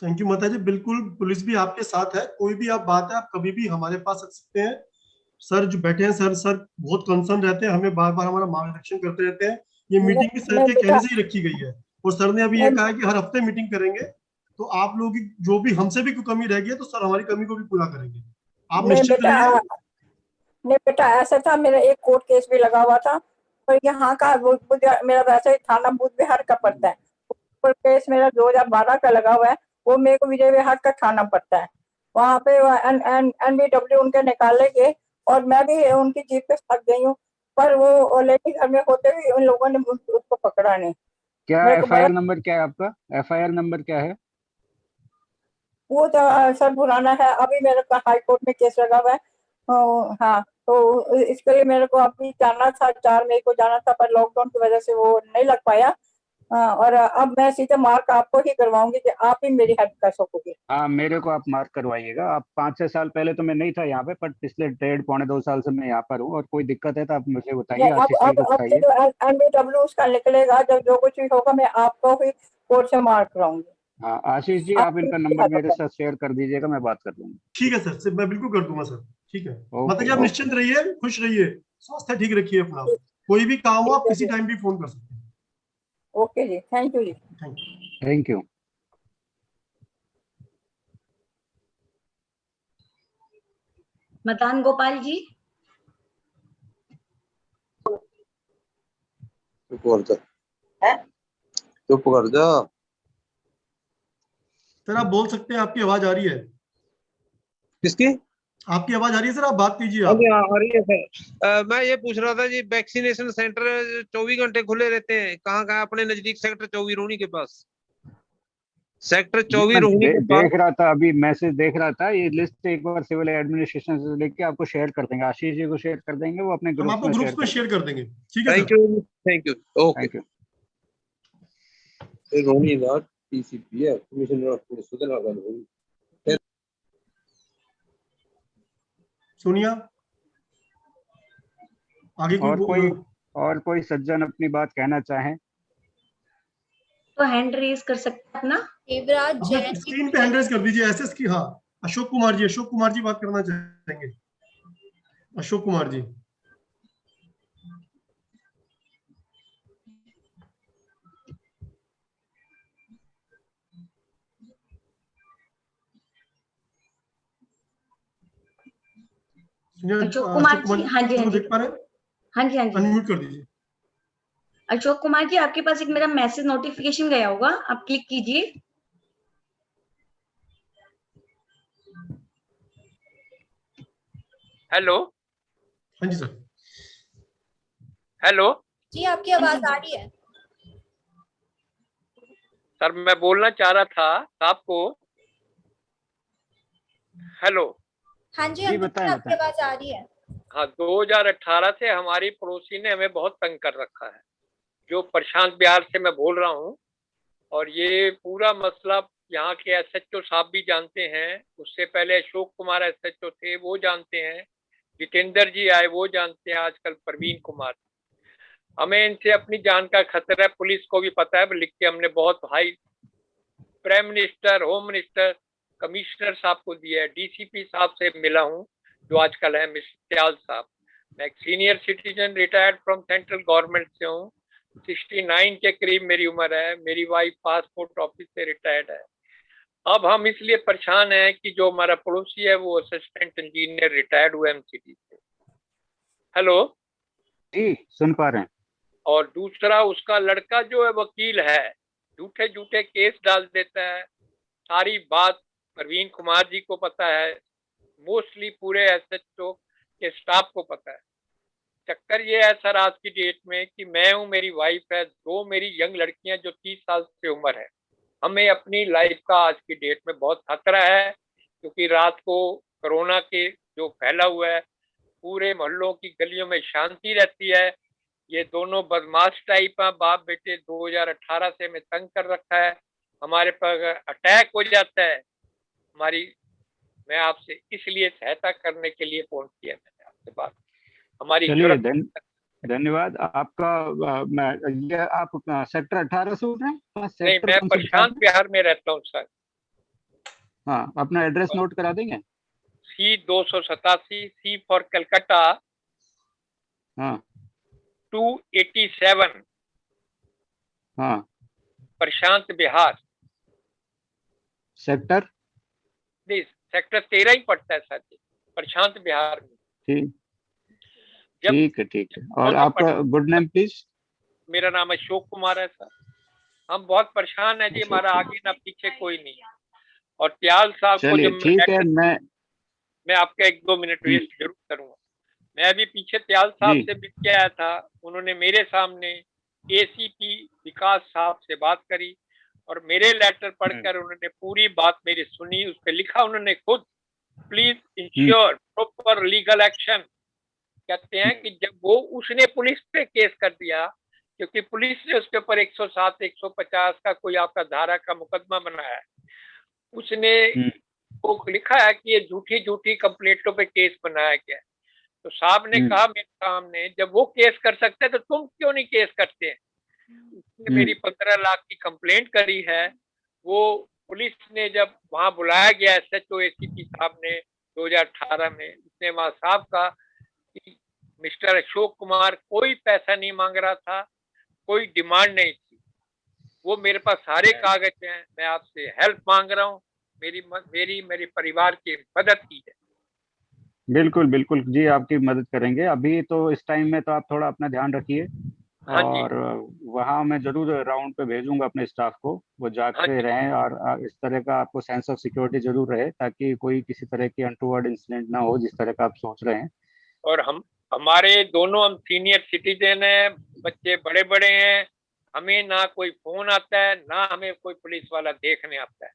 थैंक यू माता जी, बिल्कुल पुलिस भी आपके साथ है, कोई भी आप बात है आप कभी भी हमारे पास आ सकते हैं। सर जो बैठे हैं सर बहुत कंसर्न रहते हैं, हमें बार बार हमारा मार्गदर्शन करते रहते हैं। ये मीटिंग भी सर के कहने से ही रखी गई है, और सर ने अभी ये कहा है कि हर हफ्ते मीटिंग करेंगे, तो आप लोगों की जो भी हमसे भी कोई कमी रह गई है तो सर हमारी कमी को भी पूरा करेंगे, आप निश्चित रहिए। नहीं बेटा, ऐसा था, मेरा एक कोर्ट केस भी लगा हुआ था, पर यहाँ का मेरा वैसे ही थाना बुद्ध विहार का पड़ता है, कोर्ट केस मेरा 2012 का लगा हुआ है, वो मेरे को विजय विहार का थाना पड़ता है। वहाँ पे NBW उनके निकाले गए, और मैं भी उनकी जीप पे थक गई हूँ, पर वो लेडी घर में होते हुए उन लोगों ने उसको पकड़ा नहीं। क्या FIR नंबर क्या है आपका? FIR नंबर क्या है? वो तो सर पुराना है, अभी मेरे को हाई कोर्ट में केस लगा हुआ है। हाँ, तो इसके लिए मेरे को अभी जाना था, 4 मई को जाना था, पर लॉकडाउन की वजह से वो नहीं लग पाया। और अब मैं सीधे मार्क आपको ही करवाऊंगी कि आप ही मेरी हेल्प कर सकोगे। हाँ, मेरे को आप मार्क करवाइएगा। आप 5-6 साल पहले तो मैं नहीं था यहाँ पे, पर पिछले 1.5-2 साल से मैं यहाँ पर हूँ, और कोई दिक्कत है तो आप मुझे बताइए, आशीष जी को बताइए। NBW उसका निकलेगा, जब जो कुछ भी होगा मैं आपको ही कोर्ट से मार्क कराऊंगी। हाँ आशीष जी, आप इनका नंबर मेरे साथ शेयर कर दीजिएगा, मैं बात कर लूंगा। ठीक है सर, मैं बिल्कुल कर दूंगा सर, ठीक है। मतलब कि आप ओके। निश्चिंत रहिए, खुश रहिए, स्वास्थ्य ठीक रखिए अपना, कोई भी काम हो आप किसी टाइम भी फोन कर सकते हैं। ओके जी, थैंक यू जी। Thank you. मतान गोपाल जी। चुप कर जा, चुप कर जा। सर आप बोल सकते हैं, आपकी आवाज आ रही है। किसकी? आपकी आवाज आ रही है सर, आप बात कीजिए आप। आ रही है सर। मैं ये पूछ रहा था जी, वैक्सीनेशन सेंटर 24 घंटे खुले रहते हैं कहाँ कहाँ? अपने नजदीक सेक्टर 24 रोहिणी के पास, सेक्टर 24 रोहिणी के पास। देख रहा था, अभी मैसेज देख रहा था। ये लिस्ट एक बार सिविल एडमिनिस्ट्रेशन से लेके आपको शेयर कर देंगे, आशीष जी को शेयर कर देंगे, वो अपने हम ग्रुप आपको में ग्रुप्स में शेयर कर देंगे। ठीक है thank you, thank you, okay. Thank you. Rohini north DCP है, कमिश्नर ऑफ पुलिस सुधन। सोनिया आगे और कोई सज्जन अपनी बात कहना चाहें तो हैंड रेज कर सकते हैं अपना। देवराज जैन स्क्रीन पे हैंड रेज कर दीजिए एसएस की। हाँ, अशोक कुमार जी बात करना चाहेंगे। अशोक कुमार जी। अशोक कुमार जी, हाँ जी हाँ जी, देख पा रहे हैं? हाँ जी हाँ जी, अनम्यूट कर दीजिए। अशोक कुमार जी, आपके पास एक मेरा मैसेज नोटिफिकेशन गया होगा, आप क्लिक कीजिए। हेलो। हाँ जी सर। हेलो जी, आपकी आवाज आ रही है सर, मैं बोलना चाह रहा था आपको। हेलो। हाँ जी, आपकी आवाज आ रही है। हाँ, 2018 से हमारी पड़ोसी ने हमें बहुत तंग कर रखा है, जो प्रशांत बिहार से मैं बोल रहा हूँ। और ये पूरा मसला यहाँ के एसएचओ साहब भी जानते हैं, उससे पहले अशोक कुमार एसएचओ थे, वो जानते हैं, जितेंद्र जी आए वो जानते हैं, आजकल प्रवीण कुमार। हमें इनसे अपनी जान का खतरा है, पुलिस को भी पता है, लिख के हमने बहुत high prime minister, home minister, commissioner साहब को दिया है, डीसीपी साहब से मिला हूँ जो आजकल है मिस्टर त्याल साहब। मैं एक senior citizen retired from central government से हूँ, 69 के करीब मेरी उम्र है, मेरी वाइफ पासपोर्ट ऑफिस से रिटायर्ड है। अब हम इसलिए परेशान हैं कि जो हमारा पड़ोसी है वो असिस्टेंट इंजीनियर रिटायर्ड हुआ एमसीडी से। हेलो जी, सुन पा रहे हैं। और दूसरा, उसका लड़का जो है वकील है, झूठे झूठे केस डाल देता है, सारी बात प्रवीण कुमार जी को पता है, मोस्टली पूरे एसएचओ के स्टाफ को पता है। चक्कर ये है सर आज की डेट में कि मैं हूँ, मेरी वाइफ है, दो मेरी यंग लड़कियां जो 30 साल से उम्र है। हमें अपनी लाइफ का आज की डेट में बहुत खतरा है, क्योंकि रात को कोरोना के जो फैला हुआ है, पूरे मोहल्लों की गलियों में शांति रहती है। ये दोनों बदमाश टाइप है, बाप बेटे, 2018 से हमें तंग कर रखा है। हमारे पर अटैक हो जाता है मैं आपसे इसलिए सहायता करने के लिए फोन किया मैंने आपसे बात। हमारी धन्यवाद आपका। ये आप सेक्टर 18 से उठ रहे हैं? नहीं, मैं प्रशांत बिहार में रहता हूँ सर। हाँ, अपना एड्रेस नोट करा देंगे? C287, C फॉर कलकत्ता, हाँ 287, हाँ, प्रशांत बिहार। सेक्टर नहीं, सेक्टर 13 ही पड़ता है सर जी, प्रशांत बिहार में। ठीक है। और आपका गुड नेम प्लीज? मेरा नाम अशोक कुमार है सर। हम बहुत परेशान है जी, हमारा आगे ना पीछे कोई नहीं। और त्याल साहब को जब ठीक है, मैं आपका 1-2 मिनट वेस्ट जरूर करूंगा। मैं अभी पीछे त्याल साहब से मिल के आया था, उन्होंने मेरे सामने एसीपी विकास साहब से बात करी और मेरे लेटर पढ़कर उन्होंने पूरी बात मेरी सुनी। उस पर लिखा उन्होंने खुद, please ensure proper legal action. कहते हैं कि जब उसने पुलिस पे केस कर दिया, क्योंकि पुलिस ने उसके ऊपर 107, 150 का कोई आपका धारा का मुकदमा बनाया है, उसने वो लिखा है कि ये झूठी कंप्लेंटों पे केस बनाया गया है। तो साहब ने कहा मेरे सामने, जब वो केस कर सकते हैं तो तुम क्यों नहीं केस करते हैं? उसने मेरी 15 लाख की कंप्लेंट करी है। वो पुलिस ने जब वहां बुलाया गया एसएचओ एसीपी साहब ने 2018 में, उसने वहां साहब का कि मिस्टर अशोक कुमार कोई पैसा नहीं मांग रहा था, कोई डिमांड नहीं थी, वो मेरे पास सारे कागज हैं, मैं आपसे हेल्प मांग रहा हूँ, मेरी परिवार की मदद कीजिए। बिल्कुल जी, आपकी मदद करेंगे। अभी तो इस टाइम में तो आप थोड़ा अपना ध्यान रखिए और वहाँ मैं जरूर राउंड पे भेजूंगा अपने स्टाफ को, वो जागते रहें और इस तरह का आपको सेंस ऑफ सिक्योरिटी जरूर रहे, ताकि कोई किसी तरह की अनटूवर्ड इंसिडेंट ना हो जिस तरह का आप सोच रहे हैं। और हमारे दोनों हम सीनियर सिटीजन हैं, बच्चे बड़े बड़े हैं, हमें ना कोई फोन आता है ना हमें कोई पुलिस वाला देखने आता है।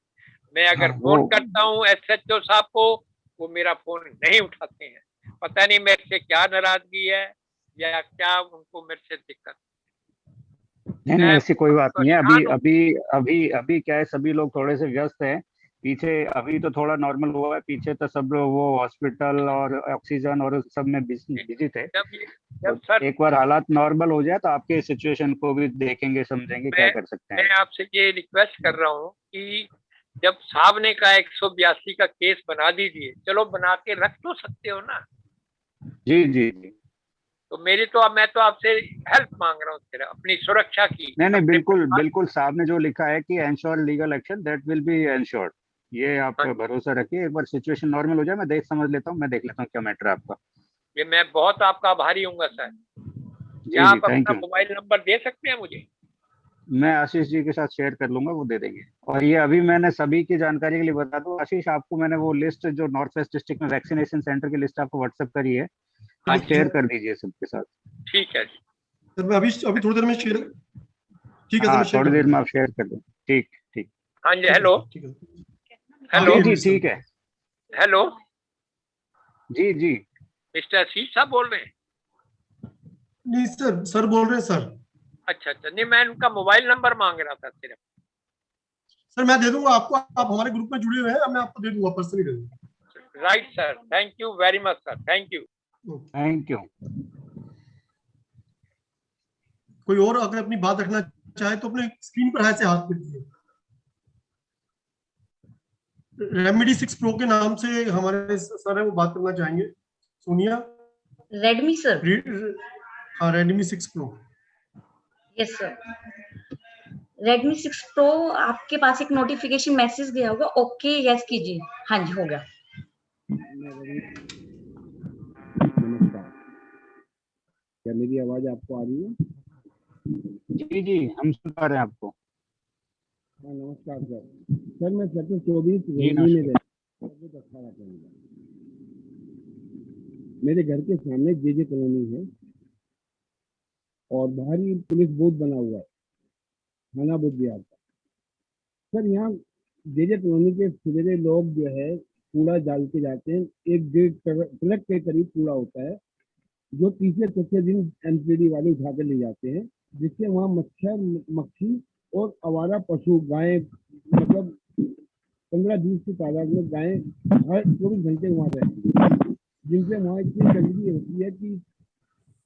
मैं अगर फोन करता हूँ SHO साहब को, वो मेरा फोन नहीं उठाते हैं। पता नहीं मेरे से क्या नाराजगी है या क्या उनको मेरे से दिक्कत। नहीं ऐसी कोई बात नहीं है। अभी क्या है, सभी लोग थोड़े से व्यस्त हैं। पीछे अभी तो थोड़ा नॉर्मल हुआ है, पीछे तो सब लोग वो हॉस्पिटल और ऑक्सीजन और सब में बिजी थे। तो एक बार हालात नॉर्मल हो जाए तो आपके सिचुएशन को भी देखेंगे, समझेंगे क्या कर सकते हैं। मैं आपसे ये रिक्वेस्ट कर रहा हूँ कि जब साहब ने कहा 182 का केस बना दीजिए, चलो बना के रख तो सकते हो ना। जी जी जी। तो मैं तो आपसे हेल्प मांग रहा हूँ तेरा, अपनी सुरक्षा की। नहीं बिल्कुल साहब ने जो लिखा है कि ensure legal action, that will be ensured, ये आप भरोसा रखिए। एक बार सिचुएशन नॉर्मल हो जाए, मैं देख लेता हूँ क्या मैटर है आपका। ये मैं बहुत आपका आभारी हूँ सर। क्या आप अपना मोबाइल नंबर दे सकते हैं मुझे? मैं आशीष जी के साथ शेयर कर लूंगा, वो दे देंगे। और ये अभी मैंने सभी की जानकारी के लिए बता दूं, आशीष आपको मैंने वो लिस्ट जो नॉर्थ वेस्ट डिस्ट्रिक्ट में वैक्सीनेशन सेंटर की लिस्ट आपको व्हाट्सएप करी है, तो शेयर कर दीजिए सबके साथ। ठीक है जी सर, मैं अभी थोड़ी देर में शेयर। ठीक है हाँ, थोड़ी देर में आप शेयर कर दें। ठीक। हाँ जी। हेलो जी ठीक है। हेलो जी मिस्टर आशीष साहब बोल रहे हैं? नहीं सर बोल रहे हैं सर। अच्छा, नहीं मैं उनका मोबाइल नंबर मांग रहा था सिर्फ। सर मैं दे दूंगा आपको, आप हमारे ग्रुप में जुड़े हुए हैं, मैं आपको दे दूंगा, पर्सनली दे दूंगा। Right sir, thank you very much sir, thank you. कोई और अगर अपनी बात रखना चाहे तो अपने स्क्रीन पर है से हाथ कर दीजिए। रेमेडी 6 प्रो के नाम से हमारे सर है, वो बात करना चाहेंगे। सोनिया। Redmi sir? हाँ, Redmi 6 pro. Yes sir. Redmi 6 pro आपके पास एक नोटिफिकेशन मैसेज गया होगा, ओके यस कीजिए। हाँ जी, हो गया। नमस्कार, क्या मेरी आवाज आपको आ रही है? जी हम सुन पा रहे हैं आपको। हाँ नमस्कार सर। मैं सेक्टर 24 रोहिणी में रहता हूँ। मेरे घर के सामने जेजे कॉलोनी है और बाहर ही पुलिस बूथ बना हुआ है, थाना बुद्ध बिहार का। सर यहाँ जेजे कॉलोनी के सवेरे लोग जो है कूड़ा डाल के जाते हैं, 1.5 ट्रक के करीब कूड़ा होता है, जो तीसरे चौथे दिन MPD वाले उठा कर ले जाते हैं, जिससे वहाँ मच्छर मक्खी और आवारा पशु गाय, मतलब 15-20 की तादाद में गायें हर 24 घंटे वहाँ रहती हैं, जिनसे वहाँ इतनी गंदगी होती है कि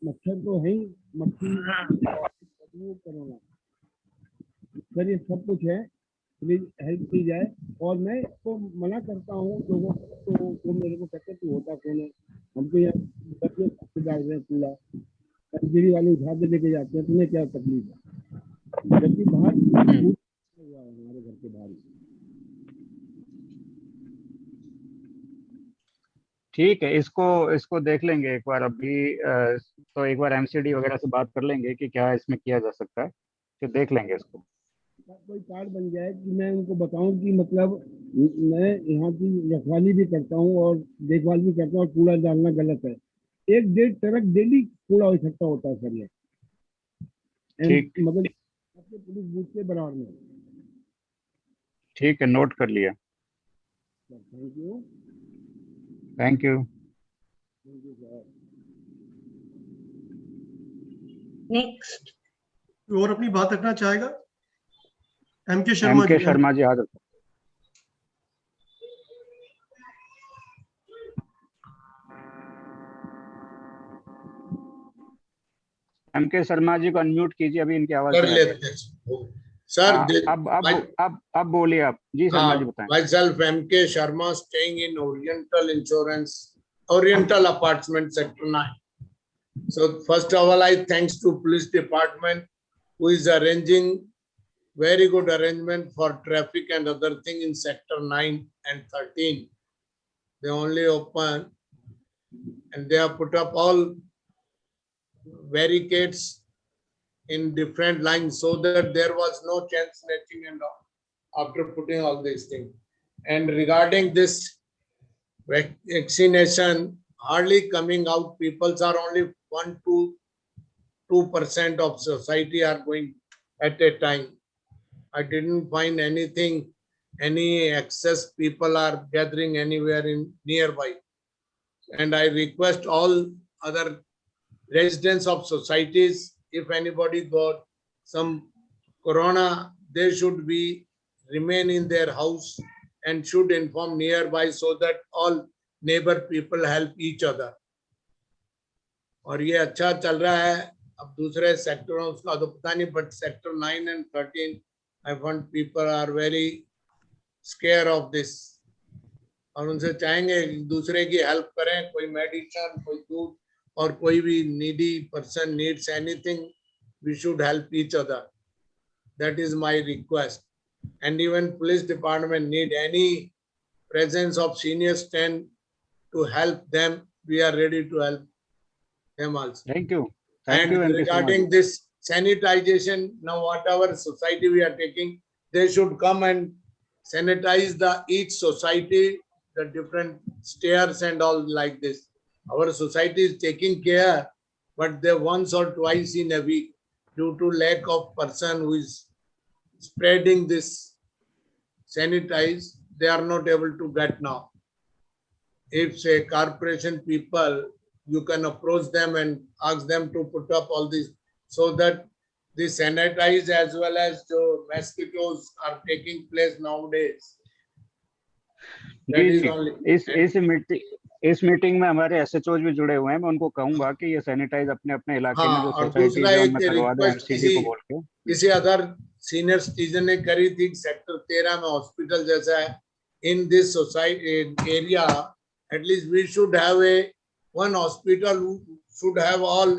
मच्छर तो है ही, मक्खी कोरोना। सर ये सब कुछ है, प्लीज हेल्प की जाए। और मैं तो मना करता हूँ लोगों को, तो मेरे को कहते तू होता कौन है, हमको यहाँ डाल रहे हैं कूड़ा, MPD वाले उठा के लेके जाते हैं, तुम्हें क्या तकलीफ है? जबकि बाहर हुआ है हमारे घर के बाहर। ठीक है, इसको देख लेंगे एक बार। अभी तो एक बार MCD वगैरह से बात कर लेंगे कि क्या इसमें किया जा सकता है, फिर देख लेंगे इसको। कोई कार्ड बन जाए कि मैं उनको बताऊं कि मतलब मैं यहाँ की रखवाली भी करता हूँ और देखभाल भी करता हूँ, और कूड़ा डालना गलत है। 1.5 ट्रक डेली कूड़ा इकट्ठा होता है सर, ये मतलब आपके पुलिस बूथ के बराबर में। ठीक है, नोट कर लिया। Thank you. Thank you sir. Next और अपनी बात रखना चाहेगा? MK शर्मा जी हाजिर। MK शर्मा जी को अनम्यूट कीजिए, अभी इनकी आवाज कर लेते हैं सर। अब बोलिए आप जी। शर्मा जी बताएं। Myself MK Sharma, staying in Oriental Apartment Sector 9. So first of all, I thanks to police department who is arranging very good arrangement for traffic and other thing in Sector 9 and 13. They only open and they have put up all barricades in different lines so that there was no chain snatching and all after putting all these things. And regarding this vaccination, hardly coming out, peoples are only 1 to 2% of society are going at a time. I didn't find anything, any excess people are gathering anywhere in nearby. And I request all other residents of societies, if anybody got some corona, they should be remain in their house and should inform nearby so that all neighbor people help each other. और ये अच्छा चल रहा है. अब दूसरे सेक्टरों उसका तो पता नहीं, but sector 9 and 13, I find people are very scared of this. और उनसे चाहेंगे दूसरे की हेल्प करें, कोई मेडिसिन, कोई दूध, और कोई भी needy person needs anything, we should help each other. That is my request. And even police department need any presence of senior stand to help them. We are ready to help them also. Thank you. And regarding this sanitization, now whatever society we are taking, they should come and sanitize each society, the different stairs and all like this. Our society is taking care, but they once or twice in a week, due to lack of person who is spreading this sanitize, they are not able to get now. If say corporation people, you can approach them and ask them to put up all this so that the sanitize as well as the mosquitoes are taking place nowadays. जी जी, इस meeting में हमारे SHO भी जुड़े हुए हैं. मैं उनको कहूंगा कि ये सैनिटाइज अपने अपने इलाके में जो सोसाइटी है उनमें करवा दें एमसीडी को बोल के. किसी अदर सीनियर सिटीजन ने करी थी, सेक्टर 13 में हॉस्पिटल जैसा है. In this society area at least we should have a one hospital who should have all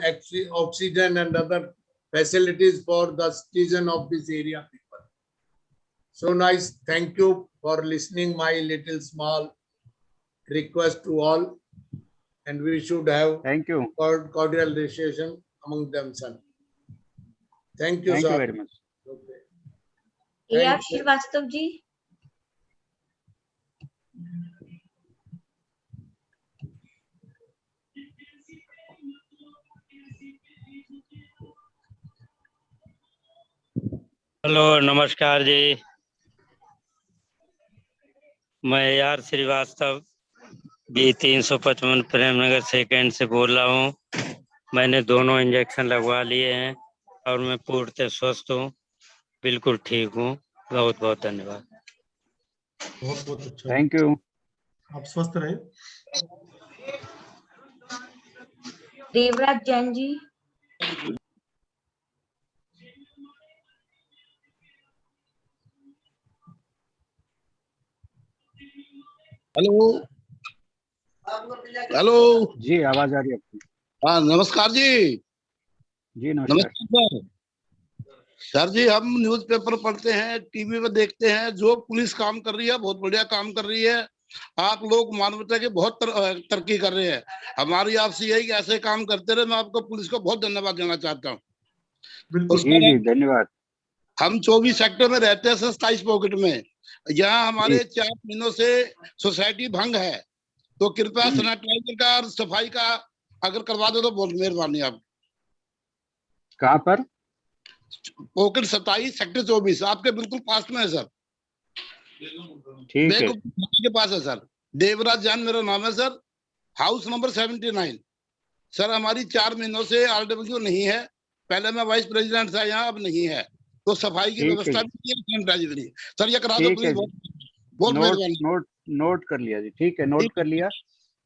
oxygen and other facilities for the citizen of this area people. So nice. Thank you for listening my little small request to all, and we should have cordial relationship among themselves. Thank you, Thank sir. you very much. Okay. AR Srivastav ji. Hello, नमस्कार जी. मैं AR Srivastav B 355 Premnagar second से बोल रहा हूँ. मैंने दोनों injection लगवा लिए हैं और मैं पूर्णतः स्वस्थ हूँ, बिल्कुल ठीक हूँ. बहुत बहुत धन्यवाद. बहुत बहुत अच्छा. Thank you. आप स्वस्थ रहें. देवराज जैन जी. हेलो हेलो जी, आवाज आ रही है आपकी. हाँ, नमस्कार जी. जी नमस्कार सर. सर जी, हम न्यूज़पेपर पढ़ते हैं, टीवी में देखते हैं, जो पुलिस काम कर रही है बहुत बढ़िया काम कर रही है. आप लोग मानवता के बहुत तरक्की कर रहे हैं. हमारी आपसे यही कि ऐसे काम करते रहे. मैं आपको पुलिस को बहुत धन्यवाद देना चाहता हूँ. जी धन्यवाद. हम 24 सेक्टर में रहते हैं, 27 पॉकेट में. यहाँ हमारे 4 महीनों से सोसाइटी भंग है, तो कृपया सैनिटाइजर का और सफाई का अगर करवा दो तो बहुत मेहरबानी. आप कहाँ पर? पॉकेट 27 सेक्टर 24 आपके बिल्कुल पास में है सर. ठीक है. के पास है सर. देवराज जैन मेरा नाम है सर. House number 79 sir. हमारी 4 महीनों से RW नहीं है. पहले मैं वाइस प्रेसिडेंट था यहाँ, अब नहीं है, तो सफाई की व्यवस्था भी सैनिटाइजर की सर. ये करा दो प्लीज. बहुत मेहरबानी. नोट कर लिया जी. ठीक है, नोट कर लिया.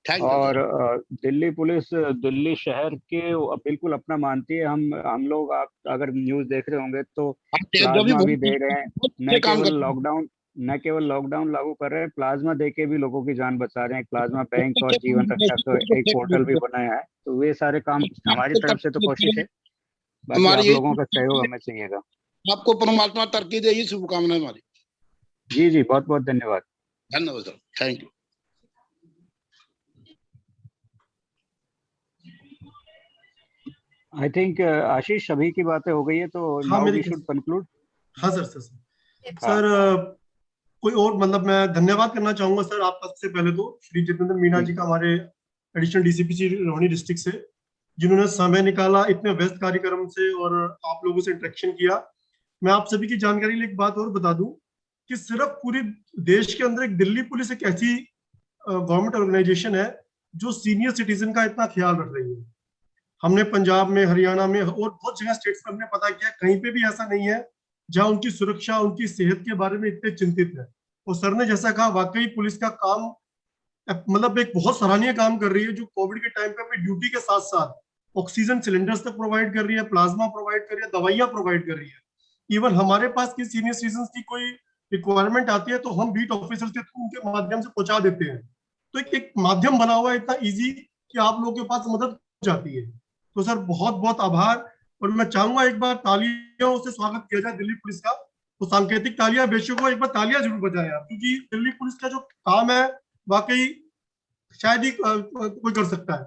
और दिल्ली पुलिस दिल्ली शहर के बिल्कुल अपना मानती है. हम लोग, आप अगर न्यूज देख रहे होंगे तो प्लाज्मा भी दे रहे हैं. न केवल लॉकडाउन लागू कर रहे हैं, प्लाज्मा दे के भी लोगों की जान बचा रहे हैं. प्लाज्मा बैंक और जीवन रक्षा का एक पोर्टल भी बनाया है. तो वे सारे काम हमारी तरफ से तो कोशिश है. बाकी आप लोगों का सहयोग हमें चाहिएगा. आपको परमात्मा तरक्की दे, यही शुभकामनाएं हमारी. जी जी, बहुत बहुत धन्यवाद. धन्यवाद sir. Thank you. I think Ashish सभी की बातें हो गई है, तो हाँ, नाउ वी शुड कंक्लूड। हाँ सर कोई और मतलब मैं धन्यवाद करना चाहूंगा सर आपका। सबसे पहले तो श्री जितेंद्र मीना जी का, हमारे एडिशनल डीसीपी रोहिणी डिस्ट्रिक्ट से, जिन्होंने समय निकाला इतने व्यस्त कार्यक्रम से और आप लोगों से इंटरेक्शन किया। मैं आप सभी की जानकारी के लिए एक बात और बता दूं कि सिर्फ पूरे देश के अंदर एक दिल्ली पुलिस एक ऐसी गवर्नमेंट ऑर्गेनाइजेशन है जो सीनियर सिटीजन का इतना ख्याल रख रही है। हमने पंजाब में, हरियाणा में और बहुत जगह स्टेट्स में हमने पता किया, कहीं पे भी ऐसा नहीं है जहां उनकी सुरक्षा, उनकी सेहत के बारे में इतने चिंतित है। और सर ने जैसा कहा, वाकई पुलिस का काम मतलब एक बहुत सराहनीय काम कर रही है, जो कोविड के टाइम पे अपनी ड्यूटी के साथ साथ ऑक्सीजन सिलेंडर्स तक प्रोवाइड कर रही है, प्लाज्मा प्रोवाइड कर रही है, दवाइयां प्रोवाइड कर रही है। इवन हमारे पास की सीनियर सिटीजन की कोई रिक्वायरमेंट आती है तो हम बीट ऑफिसर्स के थ्रू उनके माध्यम से पहुंचा देते हैं। तो एक माध्यम बना हुआ है इतना इजी कि आप लोगों के पास मदद जाती है। तो सर बहुत बहुत आभार। और मैं चाहूंगा एक बार तालियों से स्वागत किया जाए दिल्ली पुलिस का। तो सांकेतिक तालियां बेशक हो, एक बार तालियां जरूर बजाएं आप, क्योंकि दिल्ली पुलिस का जो काम है वाकई शायद ही कोई कर सकता है।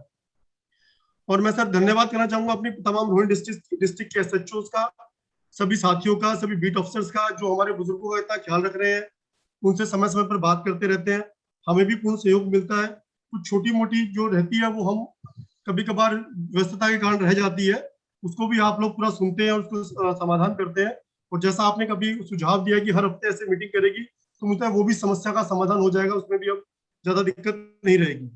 और मैं सर धन्यवाद करना चाहूंगा अपनी तमाम रोहिणी डिस्ट्रिक्ट के एसएचओ का, सभी साथियों का, सभी बीट ऑफिसर्स का, जो हमारे बुजुर्गों का इतना ख्याल रख रहे हैं। उनसे समय समय पर बात करते रहते हैं, हमें भी पूर्ण सहयोग मिलता है। कुछ छोटी मोटी जो रहती है वो हम कभी कभार व्यस्तता के कारण रह जाती है, उसको भी आप लोग पूरा सुनते हैं और उसको समाधान करते हैं। और जैसा आपने कभी सुझाव दिया कि हर हफ्ते ऐसे मीटिंग करेगी, तो मुझे वो भी समस्या का समाधान हो जाएगा, उसमें भी अब ज्यादा दिक्कत नहीं रहेगी।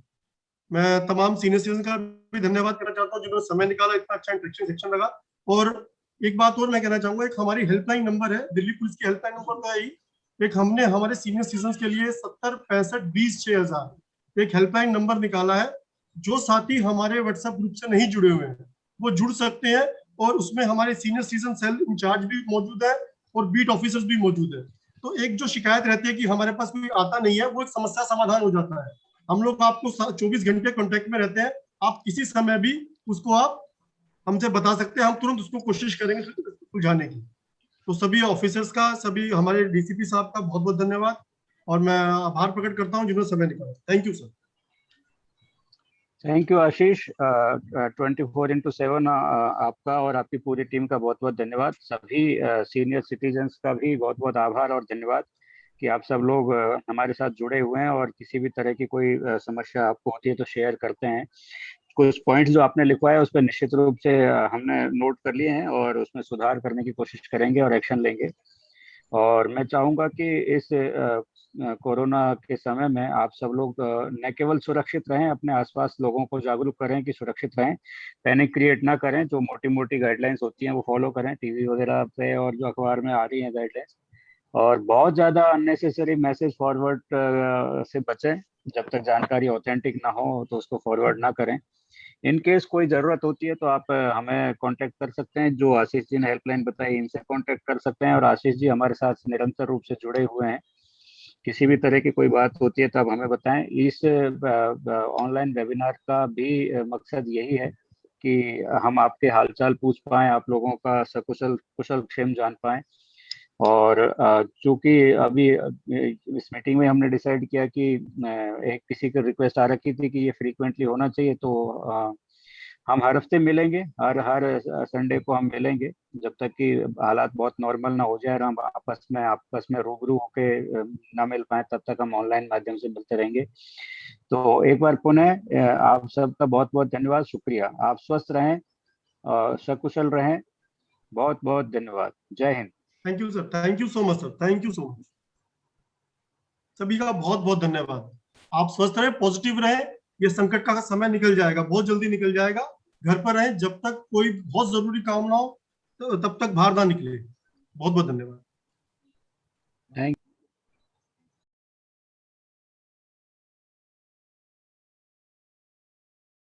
मैं तमाम सीनियर सिटीजन का भी धन्यवाद करना चाहता हूँ जिन्होंने समय निकाला, इतना अच्छा इंटरेक्शन सेक्शन लगा। और एक बात और मैं कहना चाहूंगा, एक हमारी हेल्पलाइन नंबर है, दिल्ली पुलिस की हेल्पलाइन नंबर तो है ही, एक हमने हमारे सीनियर सिटीजन के लिए 70 65 20 6000 एक हेल्पलाइन नंबर निकाला है। जो साथी हमारे व्हाट्सएप ग्रुप से नहीं जुड़े हुए हैं वो जुड़ सकते हैं, और उसमें हमारे सीनियर सिटीजन सेल इंचार्ज भी मौजूद है और बीट ऑफिसर्स भी मौजूद है। तो एक जो शिकायत रहती है कि हमारे पास कोई आता नहीं है, वो एक समस्या समाधान हो जाता है। हम लोग आपको 24 घंटे कांटेक्ट में रहते हैं, आप किसी समय भी उसको आप हमसे बता सकते हैं, हम तुरंत उसको कोशिश करेंगे सुलझाने की। तो सभी ऑफिसर्स का, सभी हमारे डीसीपी साहब का बहुत बहुत धन्यवाद, और मैं आभार प्रकट करता हूं जिन्होंने समय निकाला। Thank you sir. Thank you Ashish. 24/7 आपका और आपकी पूरी टीम का बहुत बहुत धन्यवाद। सभी सीनियर सिटीजन्स का भी बहुत बहुत आभार और धन्यवाद कि आप सब लोग हमारे साथ जुड़े हुए हैं, और किसी भी तरह की कोई समस्या आपको होती है तो शेयर करते हैं। कुछ पॉइंट्स जो आपने लिखवाया उस पर निश्चित रूप से हमने नोट कर लिए हैं, और उसमें सुधार करने की कोशिश करेंगे और एक्शन लेंगे। और मैं चाहूँगा कि इस कोरोना के समय में आप सब लोग न केवल सुरक्षित रहें, अपने आसपास लोगों को जागरूक करें कि सुरक्षित रहें, पैनिक क्रिएट ना करें, जो मोटी मोटी गाइडलाइंस होती हैं वो फॉलो करें टीवी वगैरह पे और जो अखबार में आ रही हैं गाइडलाइंस। और बहुत ज़्यादा अननेसेसरी मैसेज फॉरवर्ड से बचें, जब तक जानकारी ऑथेंटिक ना हो तो उसको फॉरवर्ड ना करें। इन केस कोई ज़रूरत होती है तो आप हमें कांटेक्ट कर सकते हैं, जो आशीष जी ने हेल्पलाइन बताई इनसे कांटेक्ट कर सकते हैं। और आशीष जी हमारे साथ निरंतर रूप से जुड़े हुए हैं, किसी भी तरह की कोई बात होती है तो आप हमें बताएं। इस ऑनलाइन वेबिनार का भी मकसद यही है कि हम आपके हालचाल पूछ पाएं, आप लोगों का सकुशल कुशल क्षेम जान पाएं। और चूंकि अभी इस मीटिंग में हमने डिसाइड किया कि एक किसी की रिक्वेस्ट आ रखी थी कि ये फ्रीक्वेंटली होना चाहिए, तो हम हर हफ्ते मिलेंगे, हर संडे को हम मिलेंगे, जब तक कि हालात बहुत नॉर्मल ना हो जाए और हम आपस में रूबरू होके ना मिल पाए, तब तक हम ऑनलाइन माध्यम से मिलते रहेंगे। तो एक बार पुनः आप सबका बहुत बहुत धन्यवाद, शुक्रिया। आप स्वस्थ रहें, सकुशल रहें। बहुत बहुत धन्यवाद। जय Hind. Thank you sir, thank you so much sir, thank you so much. सभी का बहुत बहुत धन्यवाद। आप स्वस्थ रहें, पॉजिटिव रहें, ये संकट का समय निकल जाएगा, बहुत जल्दी निकल जाएगा। घर पर रहें, जब तक कोई बहुत जरूरी काम ना हो तो तब तक बाहर ना निकले। बहुत बहुत धन्यवाद।